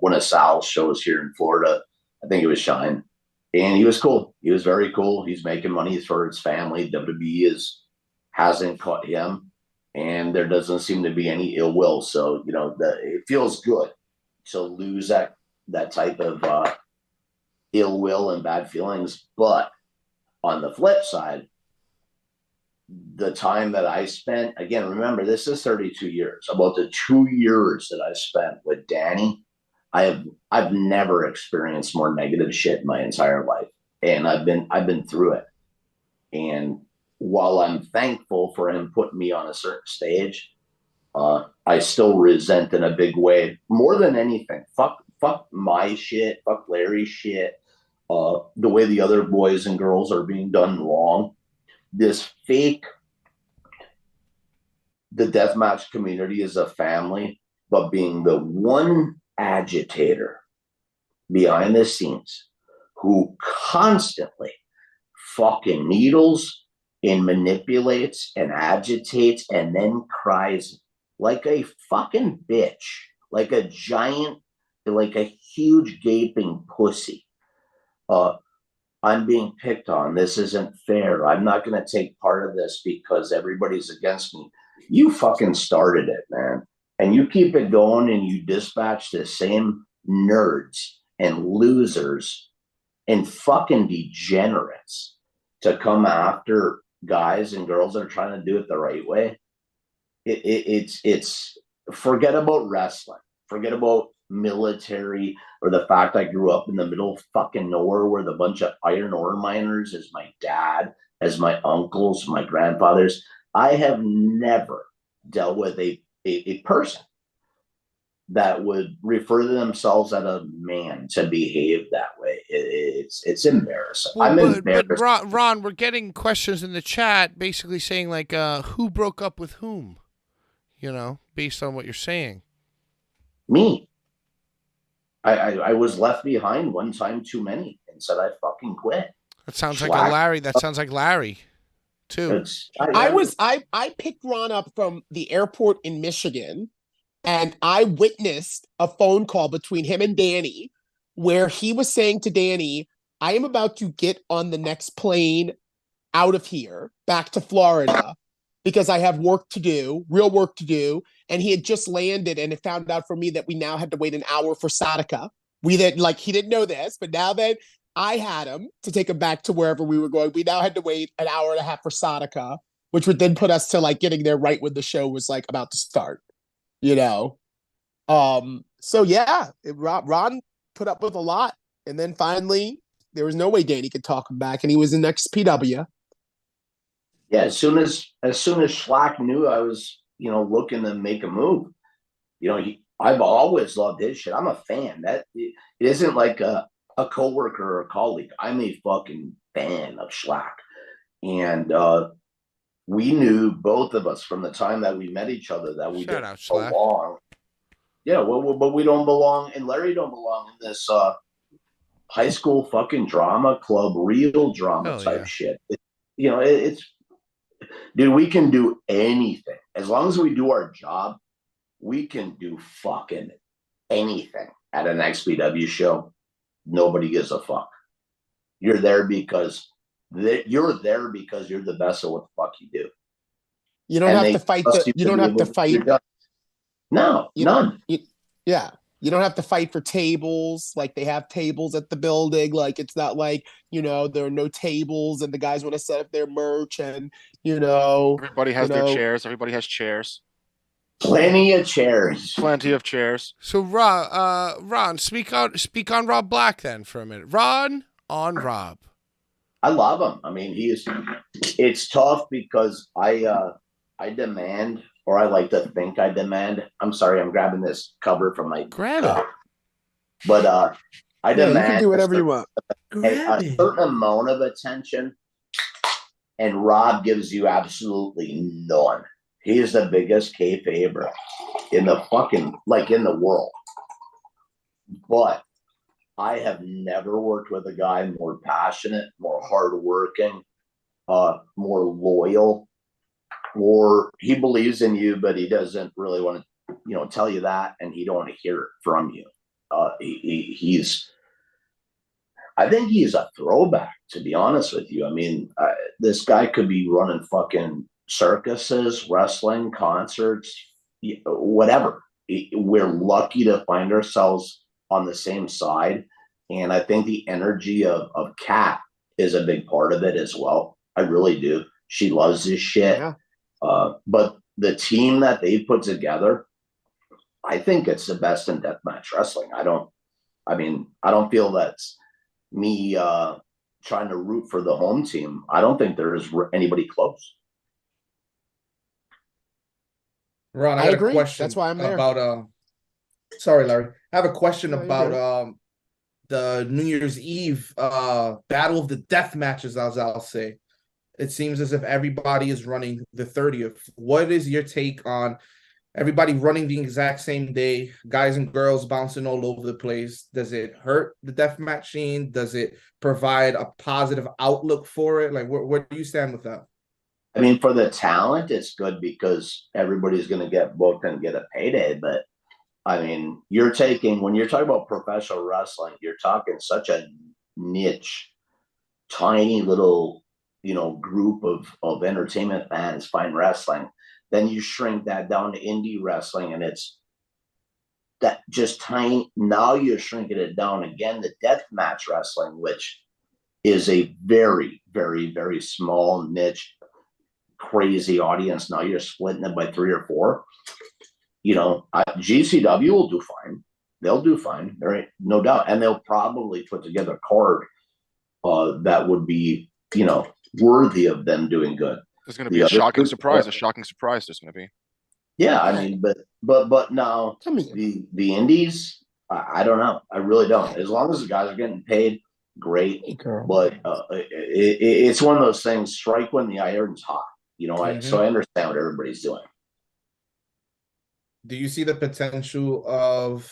one of Sal's shows here in Florida. I think it was Shine. And he was cool. He was very cool. He's making money for his family. WWE hasn't caught him. And there doesn't seem to be any ill will. So, it feels good to lose that type of ill will and bad feelings. But On the flip side, the time that I spent, again, remember, this is 32 years. About the 2 years that I spent with Danny, I've never experienced more negative shit in my entire life. And I've been through it. And while I'm thankful for him putting me on a certain stage, I still resent in a big way. More than anything, fuck my shit, fuck Larry's shit, the way the other boys and girls are being done wrong. This fake, the deathmatch community is a family, but being the one agitator behind the scenes who constantly fucking needles and manipulates and agitates and then cries like a fucking bitch, like a giant, like a huge gaping pussy. I'm being picked on. This isn't fair. I'm not going to take part of this because everybody's against me. You fucking started it, man. And you keep it going and you dispatch the same nerds and losers and fucking degenerates to come after guys and girls that are trying to do it the right way. It's forget about wrestling. Forget about military or the fact I grew up in the middle of fucking nowhere with a bunch of iron ore miners as my dad, as my uncles, my grandfathers. I have never dealt with a person that would refer to themselves as a man to behave that way. It's embarrassing. Well, I'm embarrassed. But Ron, we're getting questions in the chat basically saying like, who broke up with whom? You know, based on what you're saying. Me. I was left behind one time too many and said I fucking quit. That sounds like a Larry. That sounds like Larry, too. I picked Ron up from the airport in Michigan, and I witnessed a phone call between him and Danny where he was saying to Danny, I am about to get on the next plane out of here back to Florida because I have work to do, real work to do. And he had just landed and it found out for me that we now had to wait an hour for Sadaka. He didn't know this, but now that I had him to take him back to wherever we were going, we now had to wait an hour and a half for Sadaka, which would then put us to like getting there right when the show was like about to start, you know? So yeah, Ron put up with a lot. And then finally, there was no way Danny could talk him back. And he was in XPW. Yeah, as soon as Schlack knew I was, looking to make a move, I've always loved his shit. I'm a fan. That it isn't like a coworker or a colleague. I'm a fucking fan of Schlack. And we knew, both of us, from the time that we met each other, that we didn't belong. Yeah, but we don't belong, and Larry don't belong in this high school fucking drama club, real drama type shit. It's dude, we can do anything. As long as we do our job, we can do fucking anything at an XPW show. Nobody gives a fuck. You're there because you're the best at what the fuck you do. You don't have to fight. You don't have to fight. No, none. You don't have to fight for tables. Like they have tables at the building. Like it's not like, there are no tables and the guys want to set up their merch and, everybody has their chairs. Everybody has chairs. Plenty of chairs. Plenty of chairs. So Ron, speak on Rob Black then for a minute. Ron on Rob. I love him. I mean, it's tough because I demand, or I like to think I demand. I'm sorry, I'm grabbing this cover from my grab it. But I demand you can do whatever you want. A certain amount of attention, and Rob gives you absolutely none. He is the biggest kayfaber in the in the world. But I have never worked with a guy more passionate, more hardworking, more loyal, or he believes in you, but he doesn't really want to, tell you that, and he don't want to hear it from you. I think he's a throwback, to be honest with you. I mean, this guy could be running fucking circuses, wrestling, concerts, whatever. We're lucky to find ourselves on the same side. And I think the energy of Cat is a big part of it as well. I really do. She loves this shit. Yeah. But the team that they put together, I think it's the best in deathmatch wrestling. I don't feel that's me trying to root for the home team. I don't think there's anybody close. Ron, I got agree. a question. That's why I'm there. About sorry, Larry. I have a question No, you're about the New Year's Eve battle of the death matches, as I'll say. It seems as if everybody is running the 30th. What is your take on everybody running the exact same day, guys and girls bouncing all over the place? Does it hurt the deathmatch scene? Does it provide a positive outlook for it? Like, where do you stand with that? I mean, for the talent, it's good because everybody's going to get booked and get a payday. But I mean, when you're talking about professional wrestling, you're talking such a niche, tiny little, group of entertainment fans find wrestling. Then you shrink that down to indie wrestling, and it's that just tiny. Now you're shrinking it down again to death match wrestling, which is a very, very, very small niche, crazy audience. Now you're splitting it by 3 or 4. GCW will do fine. They'll do fine. There ain't no doubt, and they'll probably put together a card that would be, worthy of them doing good. There's going to be a shocking surprise. A shocking surprise. There's going to be. Yeah, I mean, but now the indies, I don't know. I really don't. As long as the guys are getting paid, great. But it's one of those things. Strike when the iron's hot. So I understand what everybody's doing. Do you see the potential of,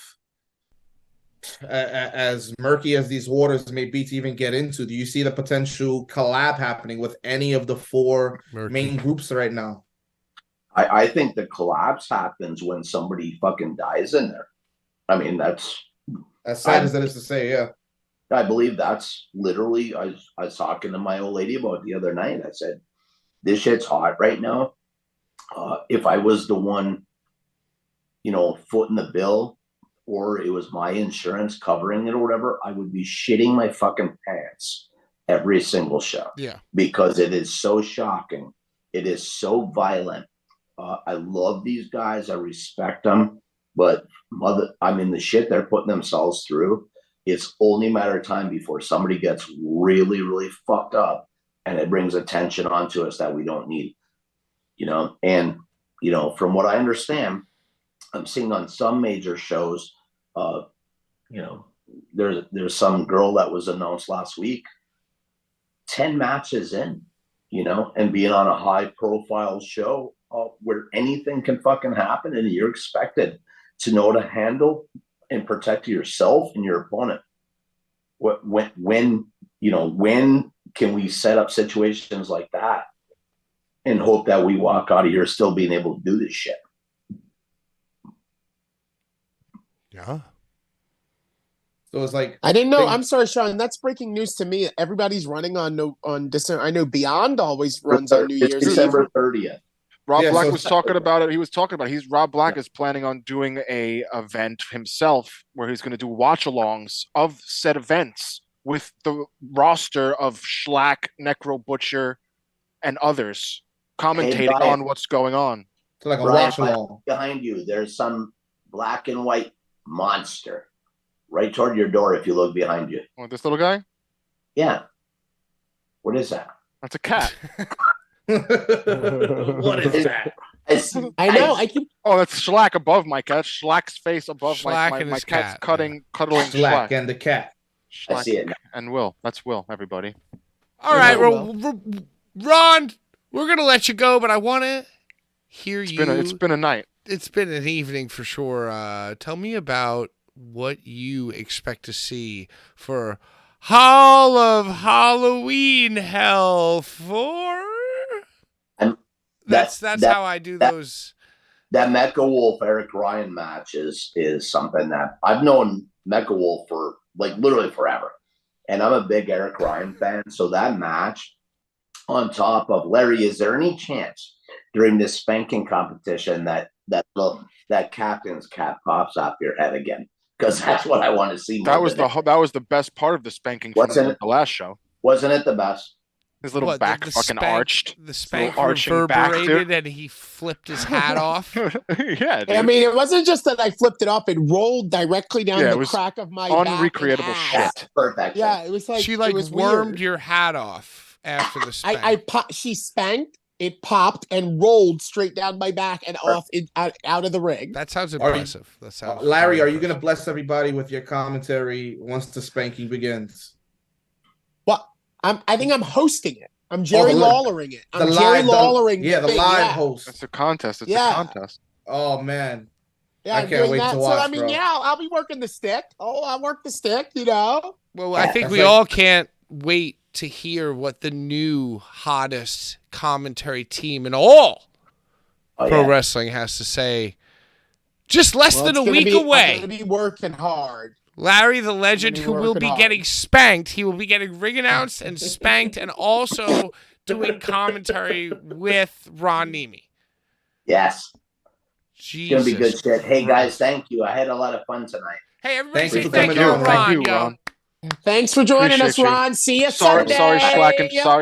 as murky as these waters may be to even get into, do you see the potential collab happening with any of the 4 main groups right now? I think the collapse happens when somebody fucking dies in there. I mean, that's as sad as that is to say, yeah. I believe that's literally, I was talking to my old lady about the other night. I said, this shit's hot right now. If I was the one, footing the bill, or it was my insurance covering it or whatever, I would be shitting my fucking pants every single show. Yeah. Because it is so shocking. It is so violent. I love these guys. I respect them. But the shit they're putting themselves through, it's only a matter of time before somebody gets really, really fucked up, and it brings attention onto us that we don't need. And, from what I understand, I'm seeing on some major shows, there's some girl that was announced last week, 10 matches in, and being on a high profile show where anything can fucking happen, and you're expected to know to handle and protect yourself and your opponent. When can we set up situations like that and hope that we walk out of here still being able to do this shit? Yeah. So it's like, I didn't know. I'm sorry, Sean. That's breaking news to me. Everybody's running on December. I know Beyond always runs on New Year's Eve. December 30th. Rob Black was talking about it. Rob Black is planning on doing a event himself where he's going to do watch-alongs of said events with the roster of Schlack, Necro Butcher, and others commentating on what's going on. So like a watch-along. Behind you, there's some black and white monster right toward your door if you look behind you. Oh, this little guy? Yeah. What is that? That's a cat. What is that? I know. I keep. Oh, that's Schlack above my cat. Schlack's face above Schlack my and his cat's cat, cuddling Schlack Schlack. and the cat. I Schlack see it now. and Will. That's Will, everybody. All right, Ron, we're going to let you go, but I want to hear It's you. been a night. It's been an evening for sure. Tell me about what you expect to see for Hall of Halloween Hell 4. That's how I do those. That Mecha Wolf Eric Ryan match is something that I've known Mecha Wolf for like literally forever. And I'm a big Eric Ryan fan. So that match, on top of Larry, is there any chance during this spanking competition that captain's cap pops off your head again? Because that's what I want to see. That was the best part of the spanking from the last show. Wasn't it the best? His little What, back the fucking spank, arched. The spank arching back, dude. reverberated and he flipped his hat off. Yeah, dude. I mean, it wasn't just that I flipped it up; it rolled directly down Yeah, it the was crack of my back and unrecreatable ass. shit. Perfect. Yeah, it was like She it was wormed weird. your hat off after the spank. She spanked, it popped and rolled straight down my back and off out of the ring. That sounds Are you- impressive. That sounds Larry, very are you going to impressive. bless everybody with your commentary once the spanking begins? Well, I think I'm hosting it. I'm Jerry Lawlering it. I'm Jerry Lawlering. the live host. It's a contest. It's a Yeah. contest. Oh man, Yeah, I I'm can't doing wait that. to So watch, I mean, bro. yeah, I'll be working the stick. Oh, I'll work the stick. You know. Well, I think That's we like- all can't wait to hear what the new hottest commentary team in all Oh, pro yeah. wrestling has to say. Just less Well, than it's a gonna week be, I'm away. gonna be working hard. Larry the Legend, be who will working be hard. getting spanked. He will be getting ring announced and spanked and also doing commentary with Ron Niemi. Yes. It's gonna be good Jesus. shit. Hey guys, thank you. I had a lot of fun tonight. Hey, everybody Thank say you for thank you coming to on. Ron, Thank you, yo. Ron. Thanks for joining us, Appreciate you. Ron. See you Sorry, Sunday. sorry,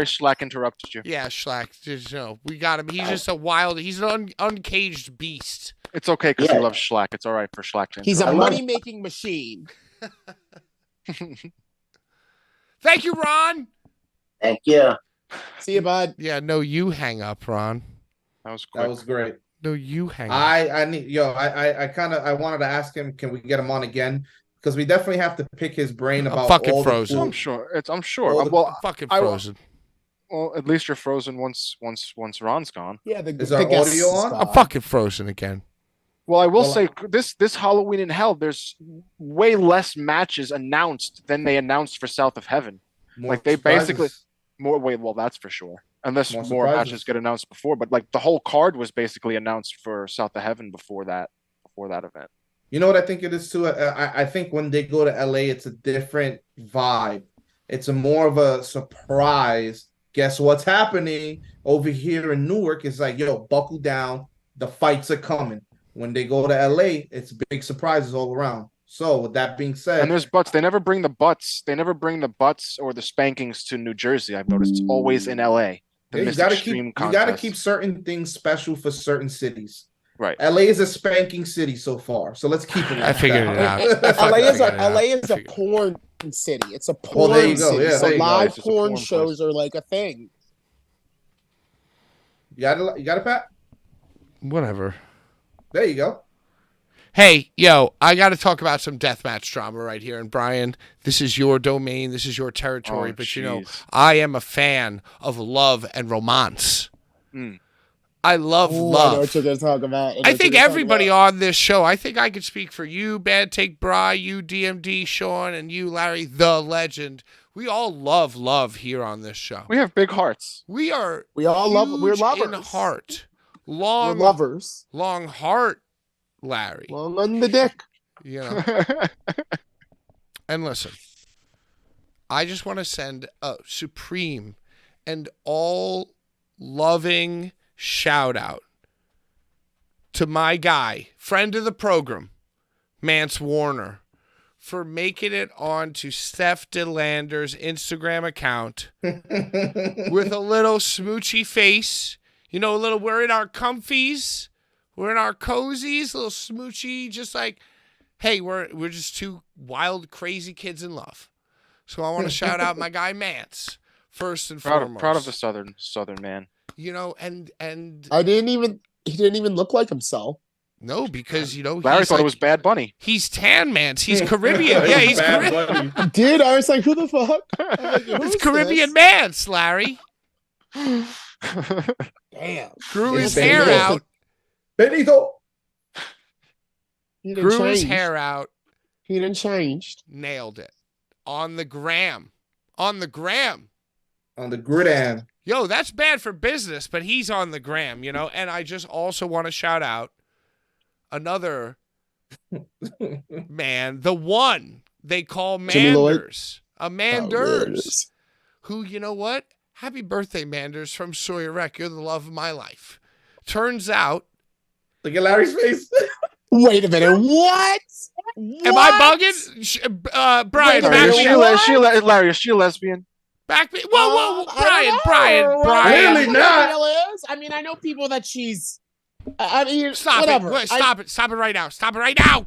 Schlack interrupted you. Yeah, Schlack. Just, we got him. He's just a wild, he's an uncaged beast. It's okay because Yeah. he loves Schlack. It's all right for Schlack to He's a interrupt. money-making machine. Thank you, Ron. Thank you. See you, bud. Yeah, no, you hang up, Ron. That was quick. That was great. No, you hang up. I wanted to ask him, can we get him on again? Because we definitely have to pick his brain I'm about fucking all frozen. the I'm cool, sure. I'm All sure. the- Well, I'm fucking I- frozen. at least you're frozen once Ron's gone. Yeah, Is our guest audio is on? gone. I'm fucking frozen again. Well, I will Well, say this Halloween in Hell, there's way less matches announced than they announced for South of Heaven. more like, they surprises. basically- More well, that's for sure. Unless More more surprises. matches get announced before, but like the whole card was basically announced for South of Heaven before that event. You know what I think it is too? I think when they go to LA, it's a different vibe. It's a more of a surprise. Guess what's happening over here in Newark? It's like, yo, buckle down. The fights are coming. When they go to LA, it's big surprises all around. So with that being said, And there's butts. They never bring the butts. They never bring the butts or the spankings to New Jersey. I've noticed. It's always in LA. The yeah, Missed you Extreme gotta contest. keep certain things special for certain cities. Right. LA is a spanking city so far, so let's keep it. I like figured that. it out. I LA is figured it out. LA is I a figured- porn city. It's a Well, porn there you go. city. Yeah, so there you go. live It's just a porn porn shows are like a thing. You got it, Pat? Whatever. There you go. Hey, yo, I got to talk about some deathmatch drama right here. And Brian, this is your domain. This is your territory. Oh, but, you know, jeez. I am a fan of love and romance. Mm. I love Ooh, I know love. what you're going to talk about. I think everybody on this show, I think I could speak for you, Bad Take Bri, you, DMD, Sean, and you, Larry, the legend. We all love here on this show. We have big hearts. We are We all love. We're huge lovers. in heart. We're Long, lovers. long heart, Larry. Long on the dick. You know. And listen, I just want to send a supreme and all loving shout out to my guy, friend of the program, Mance Warner, for making it onto Steph DeLander's Instagram account with a little smoochy face. You know, we're in our comfies, we're in our cozies, a little smoochy, just like, hey, we're just two wild, crazy kids in love. So I want to shout out my guy Mance first and foremost. proud of the southern man. You know, and He didn't even look like himself. no, because you know Larry he's thought like, it was Bad Bunny. he's tan Mance. He's Caribbean. Yeah, he's Bad Caribbean. Bunny. Dude, I was like, who the fuck? I'm like, who It's is Caribbean this? Mance, Larry. Damn. Grew his It's hair Benito. out. Benito. He didn't Grew his change. hair out. He didn't change. Nailed it. On the gram. On the gram. On the gridiron. Yo, that's bad for business, but he's on the gram, you know? And I just also want to shout out another man, the one they call Jimmy Lloyd? Manders. A Oh, there it Manders. is. Who, you know what? Happy birthday, Manders from Sawyer Rec. You're the love of my life. Turns out, Look at Larry's face. Wait a minute. What? am I bugging? Brian, Wait a back minute, me Larry, up. what? Larry, is she a lesbian? Back me. Whoa, I Brian. Really what not. the deal is. I mean, I know people that she's. I mean, Stop whatever. it. Stop it. Stop it right now. Stop it right now.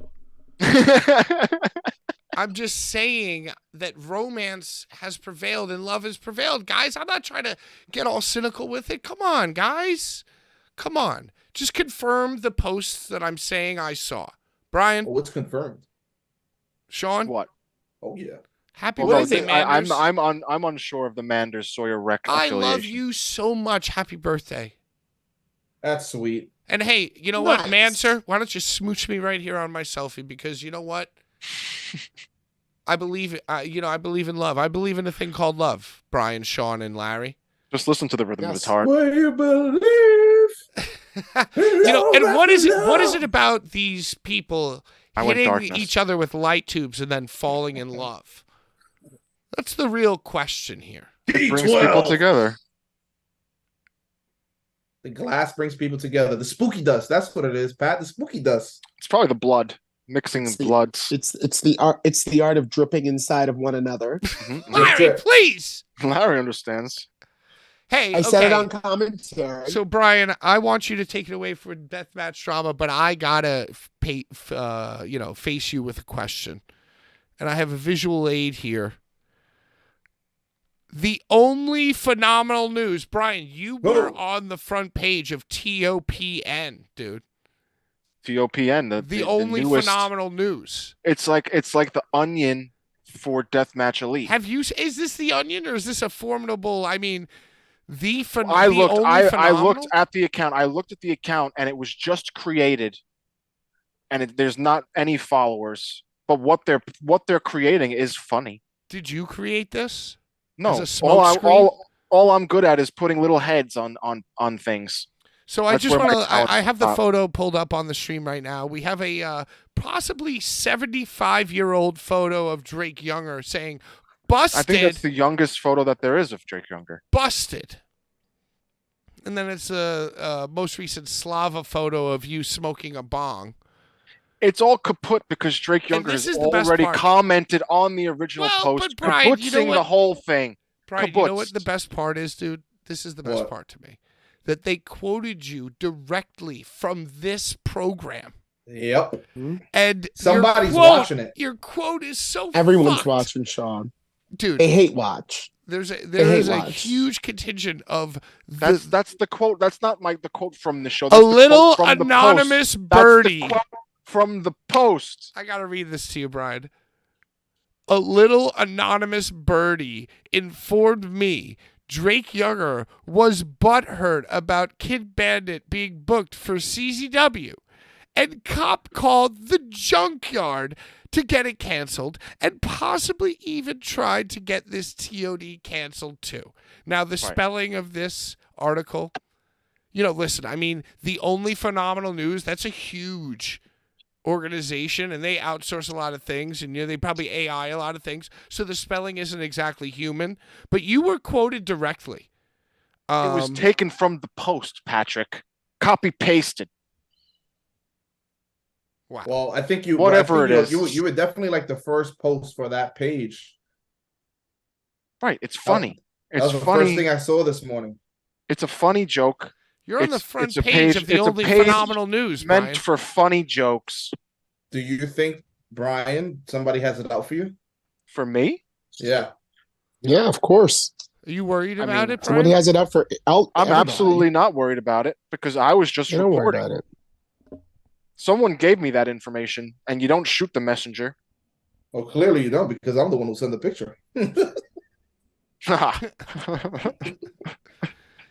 I'm just saying that romance has prevailed and love has prevailed. Guys, I'm not trying to get all cynical with it. Come on, guys. Come on. Just confirm the posts that I'm saying I saw. Brian, Oh, it's confirmed. Sean, What? Oh yeah. happy Well, no, birthday, I'm Manders. I'm unsure of the Manders Sawyer Rec I affiliation. love you so much. Happy birthday. That's sweet. And hey, you know what, Nice. Manser? Why don't you smooch me right here on my selfie? Because you know what? I believe, I believe in love. I believe in a thing called love. Brian, Sean, and Larry. Just listen to the rhythm of his Yes. heart. Will you believe? And what is it? What is it about these people I went hitting darkness. each other with light tubes and then falling in love? That's the real question here. It brings people together. The glass brings people together. The spooky dust. That's what it is, Pat. The spooky dust. It's probably the blood. Mixing It's the the- bloods. It's the art of dripping inside of one another. Mhm. Larry, please. Larry understands. Hey, I said it okay. on commentary. So Brian, I want you to take it away for deathmatch drama, but I gotta face you with a question, and I have a visual aid here. The only phenomenal news, Brian, you were on the front page of TOPN, dude. TOPN. The only newest, phenomenal news. It's like the Onion for Deathmatch Elite. Is this the Onion or is this a formidable? I mean, I looked at the account. I looked at the account, and it was just created, and there's not any followers. But what they're creating is funny. Did you create this? No, As a smoke screen? all I'm good at is putting little heads on things. So I That's just where my want to. talent I have the is. photo pulled up on the stream right now. We have a possibly 75-year-old photo of Drake Younger saying, "Busted." I think that's the youngest photo that there is of Drake Younger. Busted. And then it's a most recent Slava photo of you smoking a bong. It's all kaput because Drake Younger this has is the best already part. commented on the original Well, post, but Brian, you know kaputzing what? the whole thing. Brian, you know what Kaputzed. the best part is, dude? This is the best What? part to me. That they quoted you directly from this program. Yep. And Somebody's your quote, watching it. Your quote is so Everyone's fucked. watching, Sean. Dude, They hate watch. there hate is a watch. huge contingent of the, That's the quote. That's not the quote from the show. a That's the little quote from the anonymous post. That's birdie. the quote from the post. I gotta read this to you, Brian. A little anonymous birdie informed me Drake Younger was butthurt about Kid Bandit being booked for CZW, and Cop called the Junkyard to get it canceled, and possibly even tried to get this TOD canceled too. Now, the spelling of this article, listen, I mean, the only phenomenal news, that's a huge organization, and they outsource a lot of things, and they probably AI a lot of things, so the spelling isn't exactly human, but you were quoted directly. It was taken from the post, Patrick. Copy pasted. Wow. Well, I think you. Whatever I think it is. you were definitely like the first post for that page. Right. It's funny. That It's was the funny. first thing I saw this morning. It's a funny joke. You're on the it's front a page page- of the it's a only page phenomenal news, Meant Brian. for funny jokes. Do you think, Brian, somebody has it out for you? For me? Yeah. Yeah, of course. Are you worried I about mean, it, Brian? Somebody has it up for I'm everybody. absolutely not worried about it because I was just Don't worry reporting. about it. Someone gave me that information, and you don't shoot the messenger. Well, clearly you don't because I'm the one who sent the picture.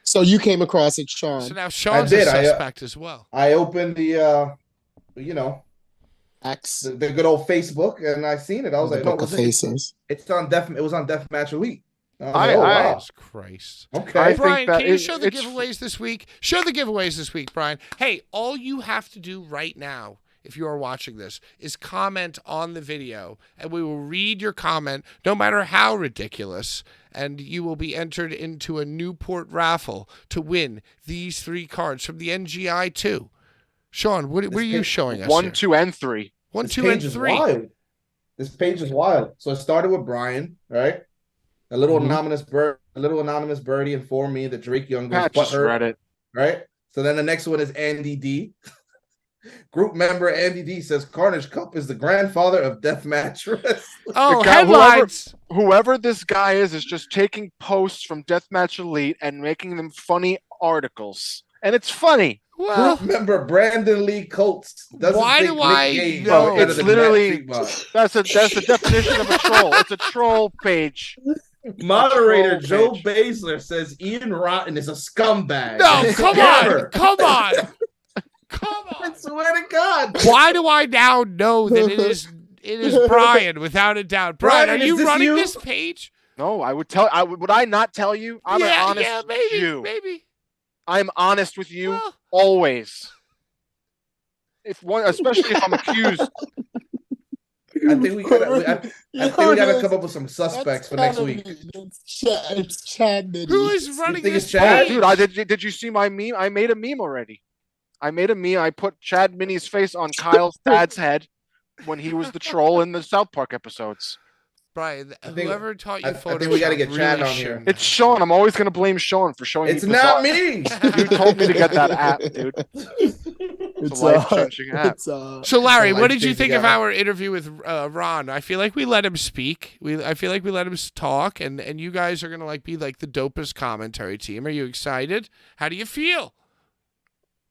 So you came across it, Sean. So now Sean's did. a suspect as well. I opened the, X. the good old Facebook, and I seen it. I was the like, book oh, of faces. it's on It was on Deathmatch Elite. I was I- like, oh, I- wow. Jesus Christ. Okay. I think Brian, that can you it- show the it's- giveaways this week? Show the giveaways this week, Brian. Hey, all you have to do right now, if you are watching this, is comment on the video, and we will read your comment, no matter how ridiculous, and you will be entered into a Newport raffle to win these 3 cards from the NGI 2. Sean, what are you showing us 1, here? 2, and 3. 1, This 2, page and is 3. wild. This page is wild. So it started with Brian, right? A little anonymous birdie informed me that Drake Young was Pat just butthurt. read it. Right. So then the next one is Andy D. Group member Andy D says Carnage Cup is the grandfather of deathmatch wrestling. Oh, guy- headlines. Whoever this guy is just taking posts from Deathmatch Elite and making them funny articles. And it's funny. Well, Group member Brandon Lee Coates doesn't Why think do Nick I Gage know? is better It's than literally- Matt Sigma. That's the definition of a troll. It's a troll page. Moderator troll Joe page. Baszler says Ian Rotten is a scumbag. no, And come scammer. on. Come on. Come I on. swear to God. Why do I now know that it is Brian without a doubt? Brian, Brian, are is you this running you? this page? No, would I not tell you? I'm an honest maybe, Jew. maybe. I'm honest with you Well, always. Especially if I'm accused. I think we gotta come up with some suspects for next week. It's Chad Mini. who is running think this it's Chad? page? Dude, did you see my meme? I made a meme already. I made a meme. I put Chad Minnie's face on Kyle's dad's head when he was the troll in the South Park episodes. Brian, I think- whoever taught you I Photoshop think we gotta get Chad really on here. shouldn't. It's Sean. I'm always gonna blame Sean for showing It's me. not bizarre- me. You told me to get that app, dude. It's a life-changing app. So, Larry, Well, what I did you think think of together. our interview with Ron? I feel like we let him speak. I feel like we let him talk, and you guys are gonna be like the dopest commentary team. Are you excited? How do you feel?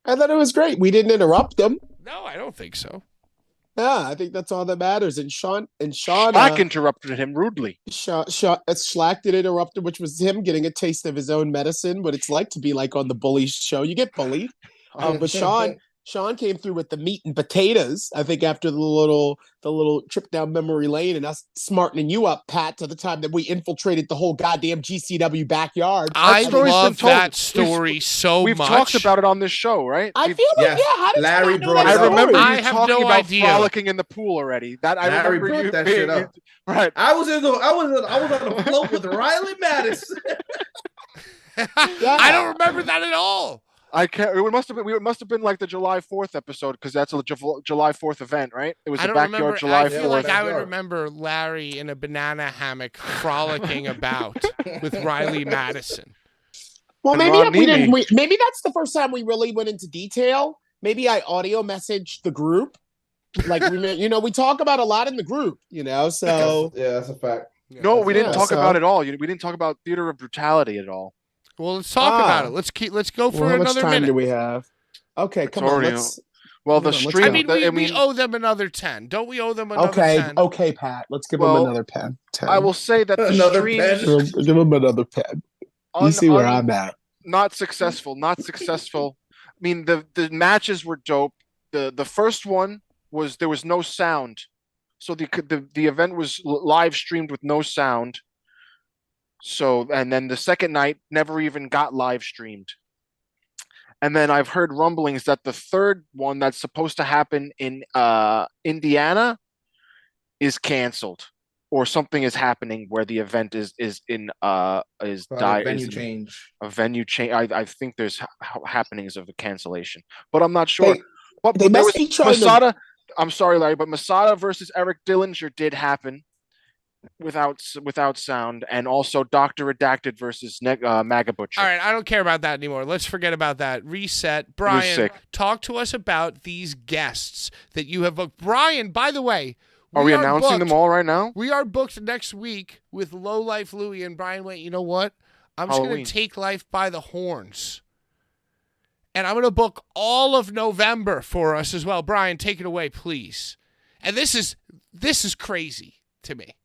I thought it was great. We didn't interrupt them. No, I don't think so. Yeah, I think that's all that matters. And Sean, Schlack interrupted him rudely. Schlack did interrupt him, which was him getting a taste of his own medicine. What it's like to be like on the Bullies show. You get bullied. But Sean came through with the meat and potatoes. I think after the little trip down memory lane and us smartening you up, Pat, to the time that we infiltrated the whole goddamn GCW backyard. I story's been love told. that story so We've much. talked about it on this show, right? I We've- feel like, Yes. yeah. How did Larry you not know brought that it I up. remember story? I you have talking no about idea. frolicking in the pool already. That I Larry remember brought you that being shit up. right. I was on a float with Riley Madison. I don't remember that at all. I can't. It must have been like the July 4th episode because that's a July 4th event, right? It was I the don't backyard remember. July I feel 4th. like I would Backyard. remember Larry in a banana hammock frolicking about with Riley Madison. Well, And maybe Ron we didn't. Niemi. Maybe that's the first time we really went into detail. Maybe I audio messaged the group. Like we talk about a lot in the group. So Yeah, that's a fact. No, we didn't Yeah, talk so- about it all. We didn't talk about theater of brutality at all. Well, let's talk about it. Let's go for how much another time minute. do we have? Okay, It's come on. already- Let's. Well, the Hold on, let's stream. go. we owe them another 10. Don't we owe them another Okay, 10? okay, Pat. Let's give Well, him another pen. 10. I will say that the Another streams pen? Give him another pen. You see where I'm at. not successful. Not successful. I mean, the matches were dope. The first one was there was no sound, so the event was live streamed with no sound. So and then the second night never even got live streamed. And then I've heard rumblings that the third one that's supposed to happen in Indiana is canceled, or something is happening where the event is Venue change. a venue change. I think there's happenings of a cancellation, but I'm not sure. They But they there must was be trying to. Masada. I'm sorry, Larry, but Masada versus Eric Dillinger did happen without sound, and also Dr. Redacted versus MAGA Butcher. All right, I don't care about that anymore. Let's forget about that. Reset. Brian, sick. talk to us about these guests that you have booked. Brian, by the way, Are we announcing them all right now? We are booked next week with Low Life Louie, and Brian went, you know what? I'm just going Halloween. to take life by the horns. And I'm going to book all of November for us as well. Brian, take it away, please. And this is crazy to me.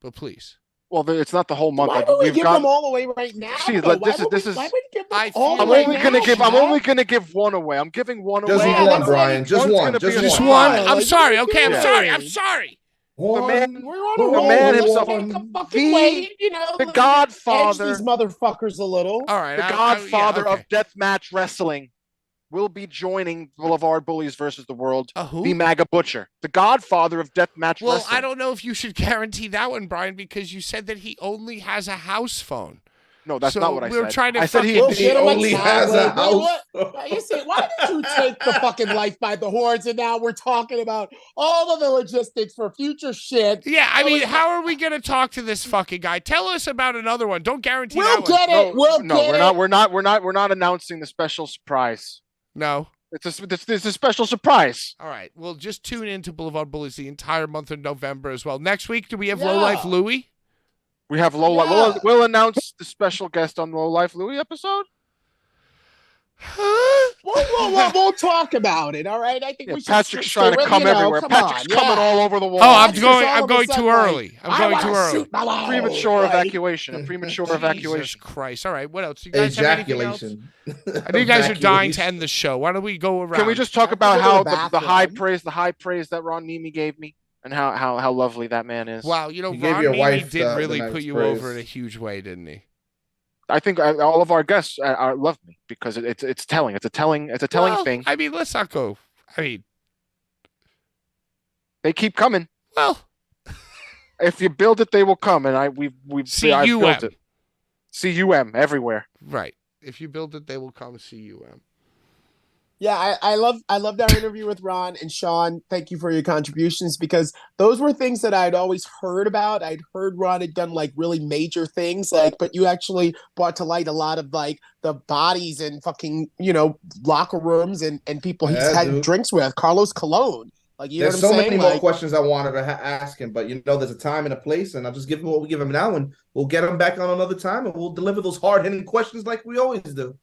But please. Well, it's not the whole month. Why would we give them all away right now? See, though? this is- Why would we give them I all feel I'm right only now, gonna give. I'm Pat? only gonna give one away. I'm giving one Just away. Yeah, one, that's Brian. Just one's one. gonna be Just a Just one. one. Yeah, I'm like, sorry. what are Okay, you I'm sorry. doing? I'm sorry. The man, We're on The a roll. man Let's himself. take a fucking The- way, the edge Godfather, these motherfuckers a little. All right. the yeah, Godfather okay. of deathmatch wrestling, will be joining Blvd Bullies versus the World. Who? The MAGA Butcher, the Godfather of deathmatch Well, wrestling. I don't know if you should guarantee that one, Brian, because you said that he only has a house phone. No, that's So not what I we're said. trying to I said We'll fucking- He get him a only has a tablet. house. What? You see, why did you take the fucking life by the horns? And now we're talking about all of the logistics for future shit. Yeah, I So mean, we- how are we going to talk to this fucking guy? Tell us about another one. Don't guarantee We'll that one. get it. We'll no, get we're it. not. We're not announcing the special surprise. No. It's a special surprise. All right. Well, just tune in to Blvd Bullies the entire month of November as well. Next week, do we have Low Life Yeah. Louie? We have Low Life. Yeah. We'll announce the special guest on the Low Life Louie episode. We'll talk about it. All right. I think Yeah, we should. Patrick's stay trying to with, come you know, everywhere. come Patrick's on, coming yeah. all over the wall. Oh, I'm That's just all going of a too sudden, early. I I'm going wanna too early. shoot below, Premature right? evacuation. A premature Jesus evacuation. Christ. All right. What else? You guys have anything else? Ejaculation. I know you guys are dying to end the show. Why don't we go around? Can we just talk I have to about go to how the the high bathroom. praise that Ron Niemi gave me, and how lovely that man is? Wow, you know, He gave Ron your Niemi wife did the really nice put you praise. over in a huge way, didn't he? I think all of our guests love me because it's telling. It's a telling Well, thing. I mean, let's not go. I mean, They keep coming. well, If you build it, they will come. And I've built CUM. it. CUM everywhere. right. If you build it, they will come. CUM. Yeah, I love that interview with Ron and Sean. Thank you for your contributions because those were things that I'd always heard about. I'd heard Ron had done like really major things, like, but you actually brought to light a lot of like the bodies and fucking, you know, locker rooms and people he's Yeah, had dude. drinks with. Carlos Colon. Like, you There's know what so I'm many saying? more Like, questions I wanted to ask him, but you know, there's a time and a place, and I'll just give him what we give him now, and we'll get him back on another time, and we'll deliver those hard-hitting questions like we always do.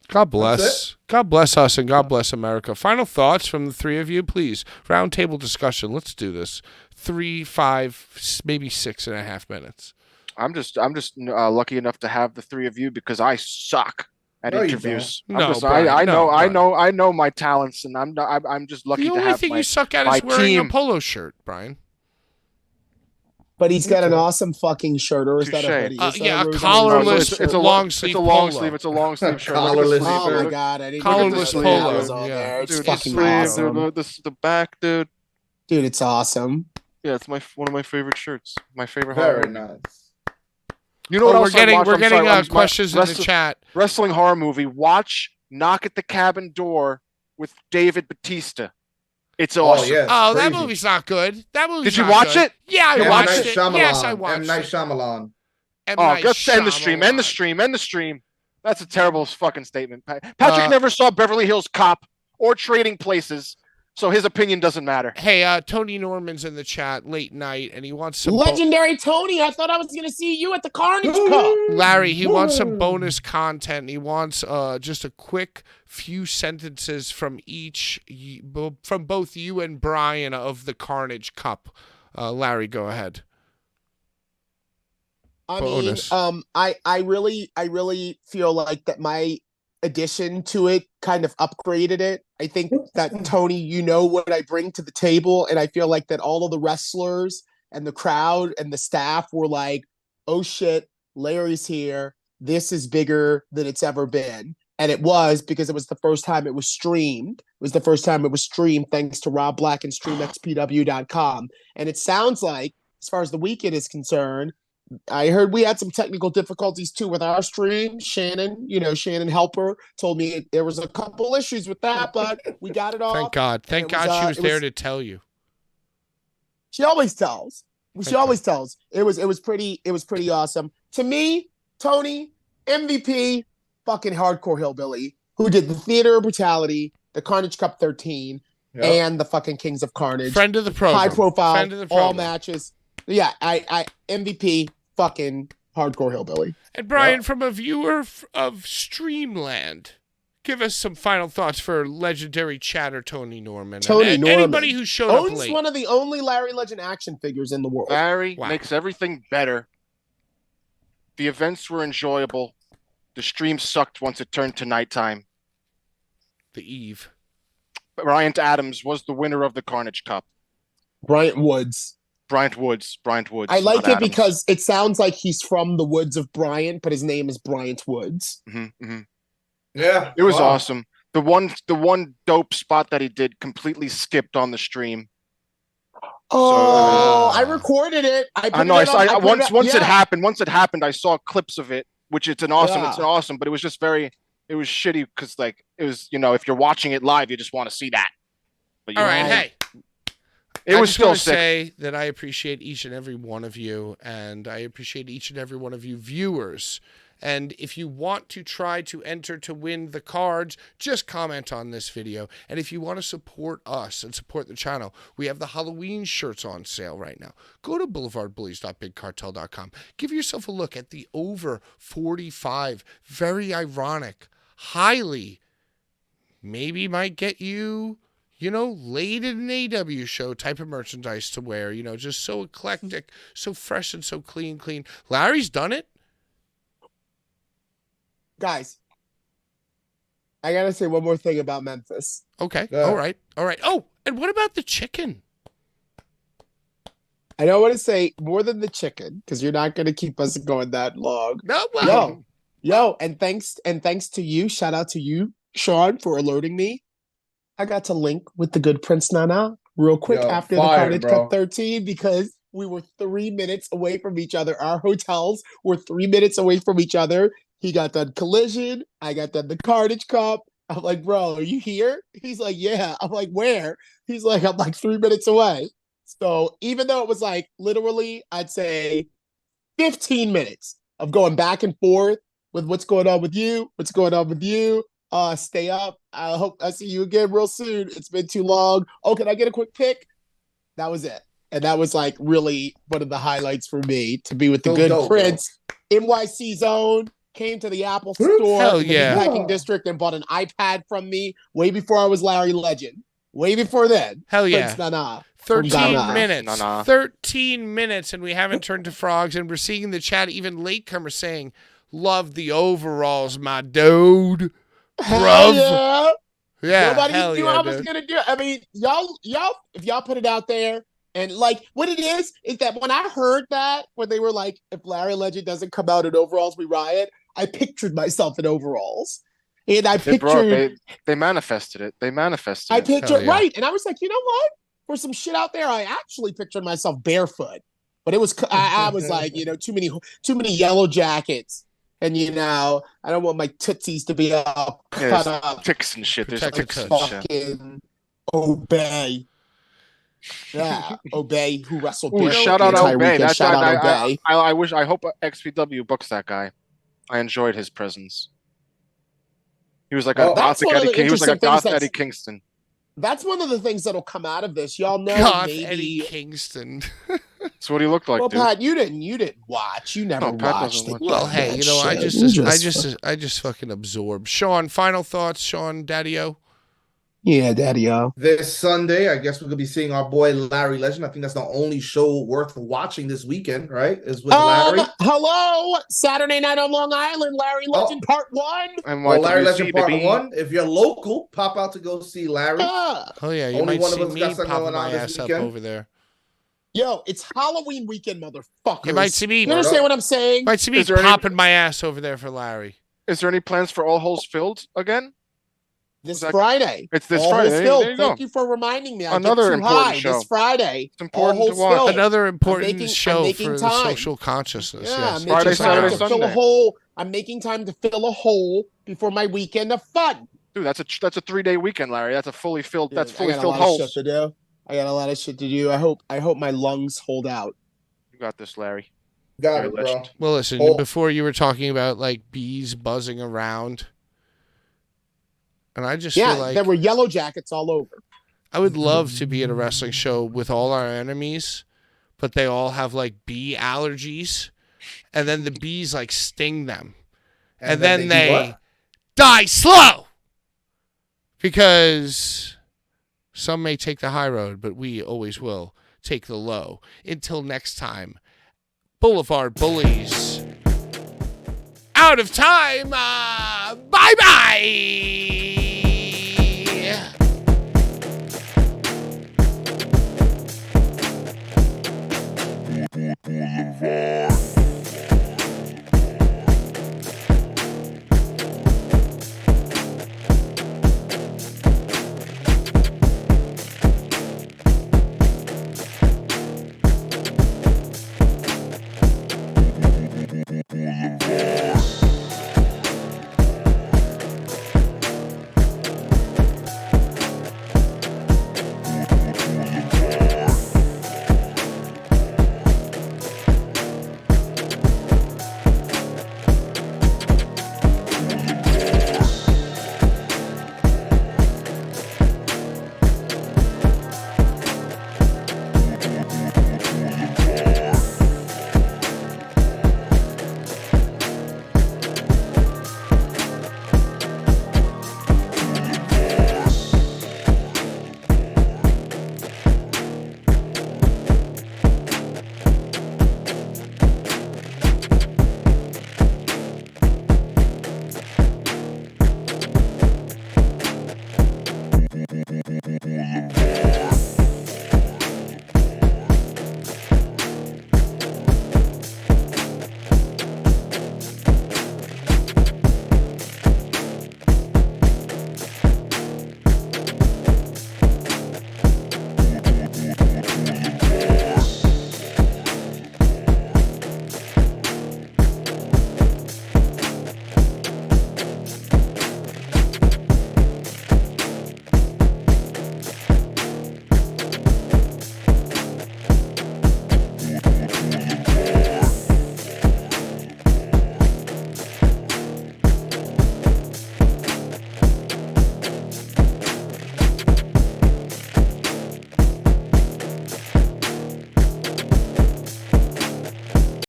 God bless. That's God bless us and God bless America. Final thoughts from the three of you, please. Roundtable discussion. Let's do this. 3, 5, maybe 6.5 minutes. I'm just lucky enough to have the three of you because I suck at No, you interviews. don't. No, I'm just, Brian, I know no, I Brian. know I know my talents, and I'm just lucky The to only have thing my you suck at my is wearing team. a polo shirt, Brian. but he's got an awesome fucking shirt, or is that a Touche. hoodie? Is that Yeah, a or is that collarless shirt? it's a long long sleeve It's a long polo. sleeve. It's a long sleeve shirt. Collarless Look at the Oh sleeve. my Look- god, I didn't Collarless even know that polo, was on yeah. there. It's Dude, fucking the sleeve, awesome. the back, dude. Dude, it's awesome. Yeah, it's one of my favorite shirts. My favorite. Very horror movie. nice. You know what Oh, we're else I getting watched? we're I'm getting sorry, my questions in the wrestling- chat. Wrestling horror movie. Watch Knock at the Cabin Door with David Batista. It's awesome. yeah, it's Oh, that crazy. movie's not good. That movie's Did you not watch good. it? Yeah, I You M. watched Night it. Shyamalan. Yes, I M. watched Night it. Shyamalan. M. Oh, Night let's end the stream. End the Shyamalan. stream. End the stream. That's a terrible fucking statement. Patrick Uh, never saw Beverly Hills Cop or Trading Places, so his opinion doesn't matter. Hey, Tony Norman's in the chat late night, and he wants some Legendary Tony, I thought I was gonna see you at the Carnage Cup. Larry, he wants some bonus content. He wants just a quick few sentences from from both you and Brian of the Carnage Cup. Larry, go ahead. I Bonus. mean, I really feel like that my addition to it kind of upgraded it. I think that Tony, you know what I bring to the table, and I feel like that all of the wrestlers and the crowd and the staff were like, "Oh shit, Larry's here. This is bigger than it's ever been." And it was because it was the first time it was streamed. It was the first time it was streamed thanks to Rob Black and StreamXPW.com. And it sounds like, as far as the weekend is concerned, I heard we had some technical difficulties too with our stream. Shannon Helper told me there was a couple issues with that, but we got it all. Thank God. Thank it God was, she was it there was- to tell you. She always tells. She Okay. always tells. It was pretty awesome. To me, Tony, MVP, fucking hardcore hillbilly, who did the Theater of Brutality, the Carnage Cup 13, Yep. and the fucking Kings of Carnage. Friend of the program. High profile, Friend of the all program. matches. Yeah, I MVP, fucking hardcore hillbilly. And Brian, Yep. from a viewer of Streamland, give us some final thoughts for legendary chatter Tony Norman. Tony and Norman anybody who showed up Owns late. one of the only Larry Legend action figures in the world. Larry Wow. makes everything better. The events were enjoyable. The stream sucked once it turned to nighttime. The Eve. Bryant Adams was the winner of the Carnage Cup. Bryant Woods. Bryant Woods. I like not it Adams. because it sounds like he's from the woods of Bryant, but his name is Bryant Woods. Yeah, It was wow. awesome. The one dope spot that he did completely skipped on the stream. Oh, So, I recorded it. I know. Once it Yeah. happened. Once it happened, I saw clips of it, which it's an awesome, Yeah. but it was just very, it was shitty because like it was, you know, if you're watching it live, you just want to see that. But you All know, right, hey. it I was just still want to sick. say that I appreciate each and every one of you, and I appreciate each and every one of you viewers. And if you want to try to enter to win the cards, just comment on this video. And if you want to support us and support the channel, we have the Halloween shirts on sale right now. Go to boulevardbullies.bigcartel.com. Give yourself a look at the over 45 very ironic, highly, maybe might get you, you know, late in an AW show type of merchandise to wear. You know, just so eclectic, so fresh and so clean. Larry's done it. Guys, I gotta say one more thing about Memphis. Okay. Yeah. All right. Oh, and what about the chicken? I don't want to say more than the chicken because you're not gonna keep us going that long. No, well, Yo, and thanks to you. Shout out to you, Sean, for alerting me. I got to link with the good Prince Nana real quick Yo, after fire, the Carnage bro. Cup 13 because we were 3 minutes away from each other. Our hotels were 3 minutes away from each other. He got done Collision. I got done the Carnage Cup. I'm like, bro, are you here? He's like, yeah. I'm like, where? He's like, I'm like 3 minutes away. So even though it was like literally, I'd say 15 minutes of going back and forth with what's going on with you, stay up. I hope I see you again real soon. It's been too long. Oh, can I get a quick pick? That was it. And that was like really one of the highlights for me to be with the So good dope, Prince. NYC Zone came to the Apple store Hell in the yeah. Meatpacking District and bought an iPad from me way before I was Larry Legend. Way before then. hell yeah. Prince Nana. 13 Ghana. minutes. Nah. 13 minutes, and we haven't turned to frogs, and we're seeing in the chat even latecomers saying, love the overalls, my dude. Hell Bruv. yeah. Yeah, Nobody hell knew yeah, I was dude. gonna do it. I mean, y'all, if y'all put it out there, and like what it is that when I heard that, when they were like, if Larry Legend doesn't come out in overalls, we riot. I pictured myself in overalls, and I pictured, They manifested it. They manifested I it. pictured yeah. right, and I was like, you know what? For some shit out there, I actually pictured myself barefoot, but it was I was like, you know, too many yellow jackets. And you know, I don't want my tootsies to be up, Yeah, cut there's up, ticks and shit. There's Protect the ticks and touch. shit. fucking Obey. Yeah, Obey, who wrestled Ooh, barefoot shout the out entire Obey. weekend. Shout out Obey. I hope XPW books that guy. I enjoyed his presence. He was like a That's gothic one of the Eddie. He was like a interesting things goth that's- Eddie Kingston. That's one of the things that'll come out of this. Y'all know Goth maybe. Eddie Kingston. That's what he looked like, Well, dude. Pat, you didn't watch. You never No, Pat watched doesn't it. watch Well, that hey, you know, shit. I just fucking absorb. Sean, final thoughts, Sean, Daddy-O? Yeah, Daddy-O. This Sunday, I guess we're gonna be seeing our boy Larry Legend. I think that's the only show worth watching this weekend, right? Is with Larry. Hello, Saturday night on Long Island, Larry Legend Part 1. Well, Larry NYWC, Legend Part baby. 1. If you're local, pop out to go see Larry. Ah. Oh, yeah, you Only might one of see us me got something popping going my on this ass up weekend. over there. Yo, it's Halloween weekend, motherfuckers. You might see me, You understand what I'm saying? might see me Is there any- popping my ass over there for Larry. Is there any plans for All Holes Filled again? This Exactly. Friday. It's this All Friday. Holes There Filled. you go. Thank you for reminding me. I Another get too important high show. this Friday. It's important All to Holes watch. Filled. Another important I'm show making for the time. social consciousness. Yeah, Yes. I'm Friday, making time Saturday, to fill a Sunday. hole. I'm making time to fill a hole before my weekend of fun. Dude, that's a 3-day weekend, Larry. That's a fully filled. That's Dude, fully I got filled a lot of holes. shit to do. I got a lot of shit to do. I hope my lungs hold out. You got this, Larry. Got You're it, a bro. legend. Well, listen, Oh. before you were talking about like bees buzzing around, and I just Yeah, feel like there were yellow jackets all over. I would love to be at a wrestling show with all our enemies, but they all have like bee allergies, and then the bees like sting them, and then do they what? die slow because some may take the high road, but we always will take the low. Until next time, Boulevard Bullies. Out of time. Bye-bye. Boulevard.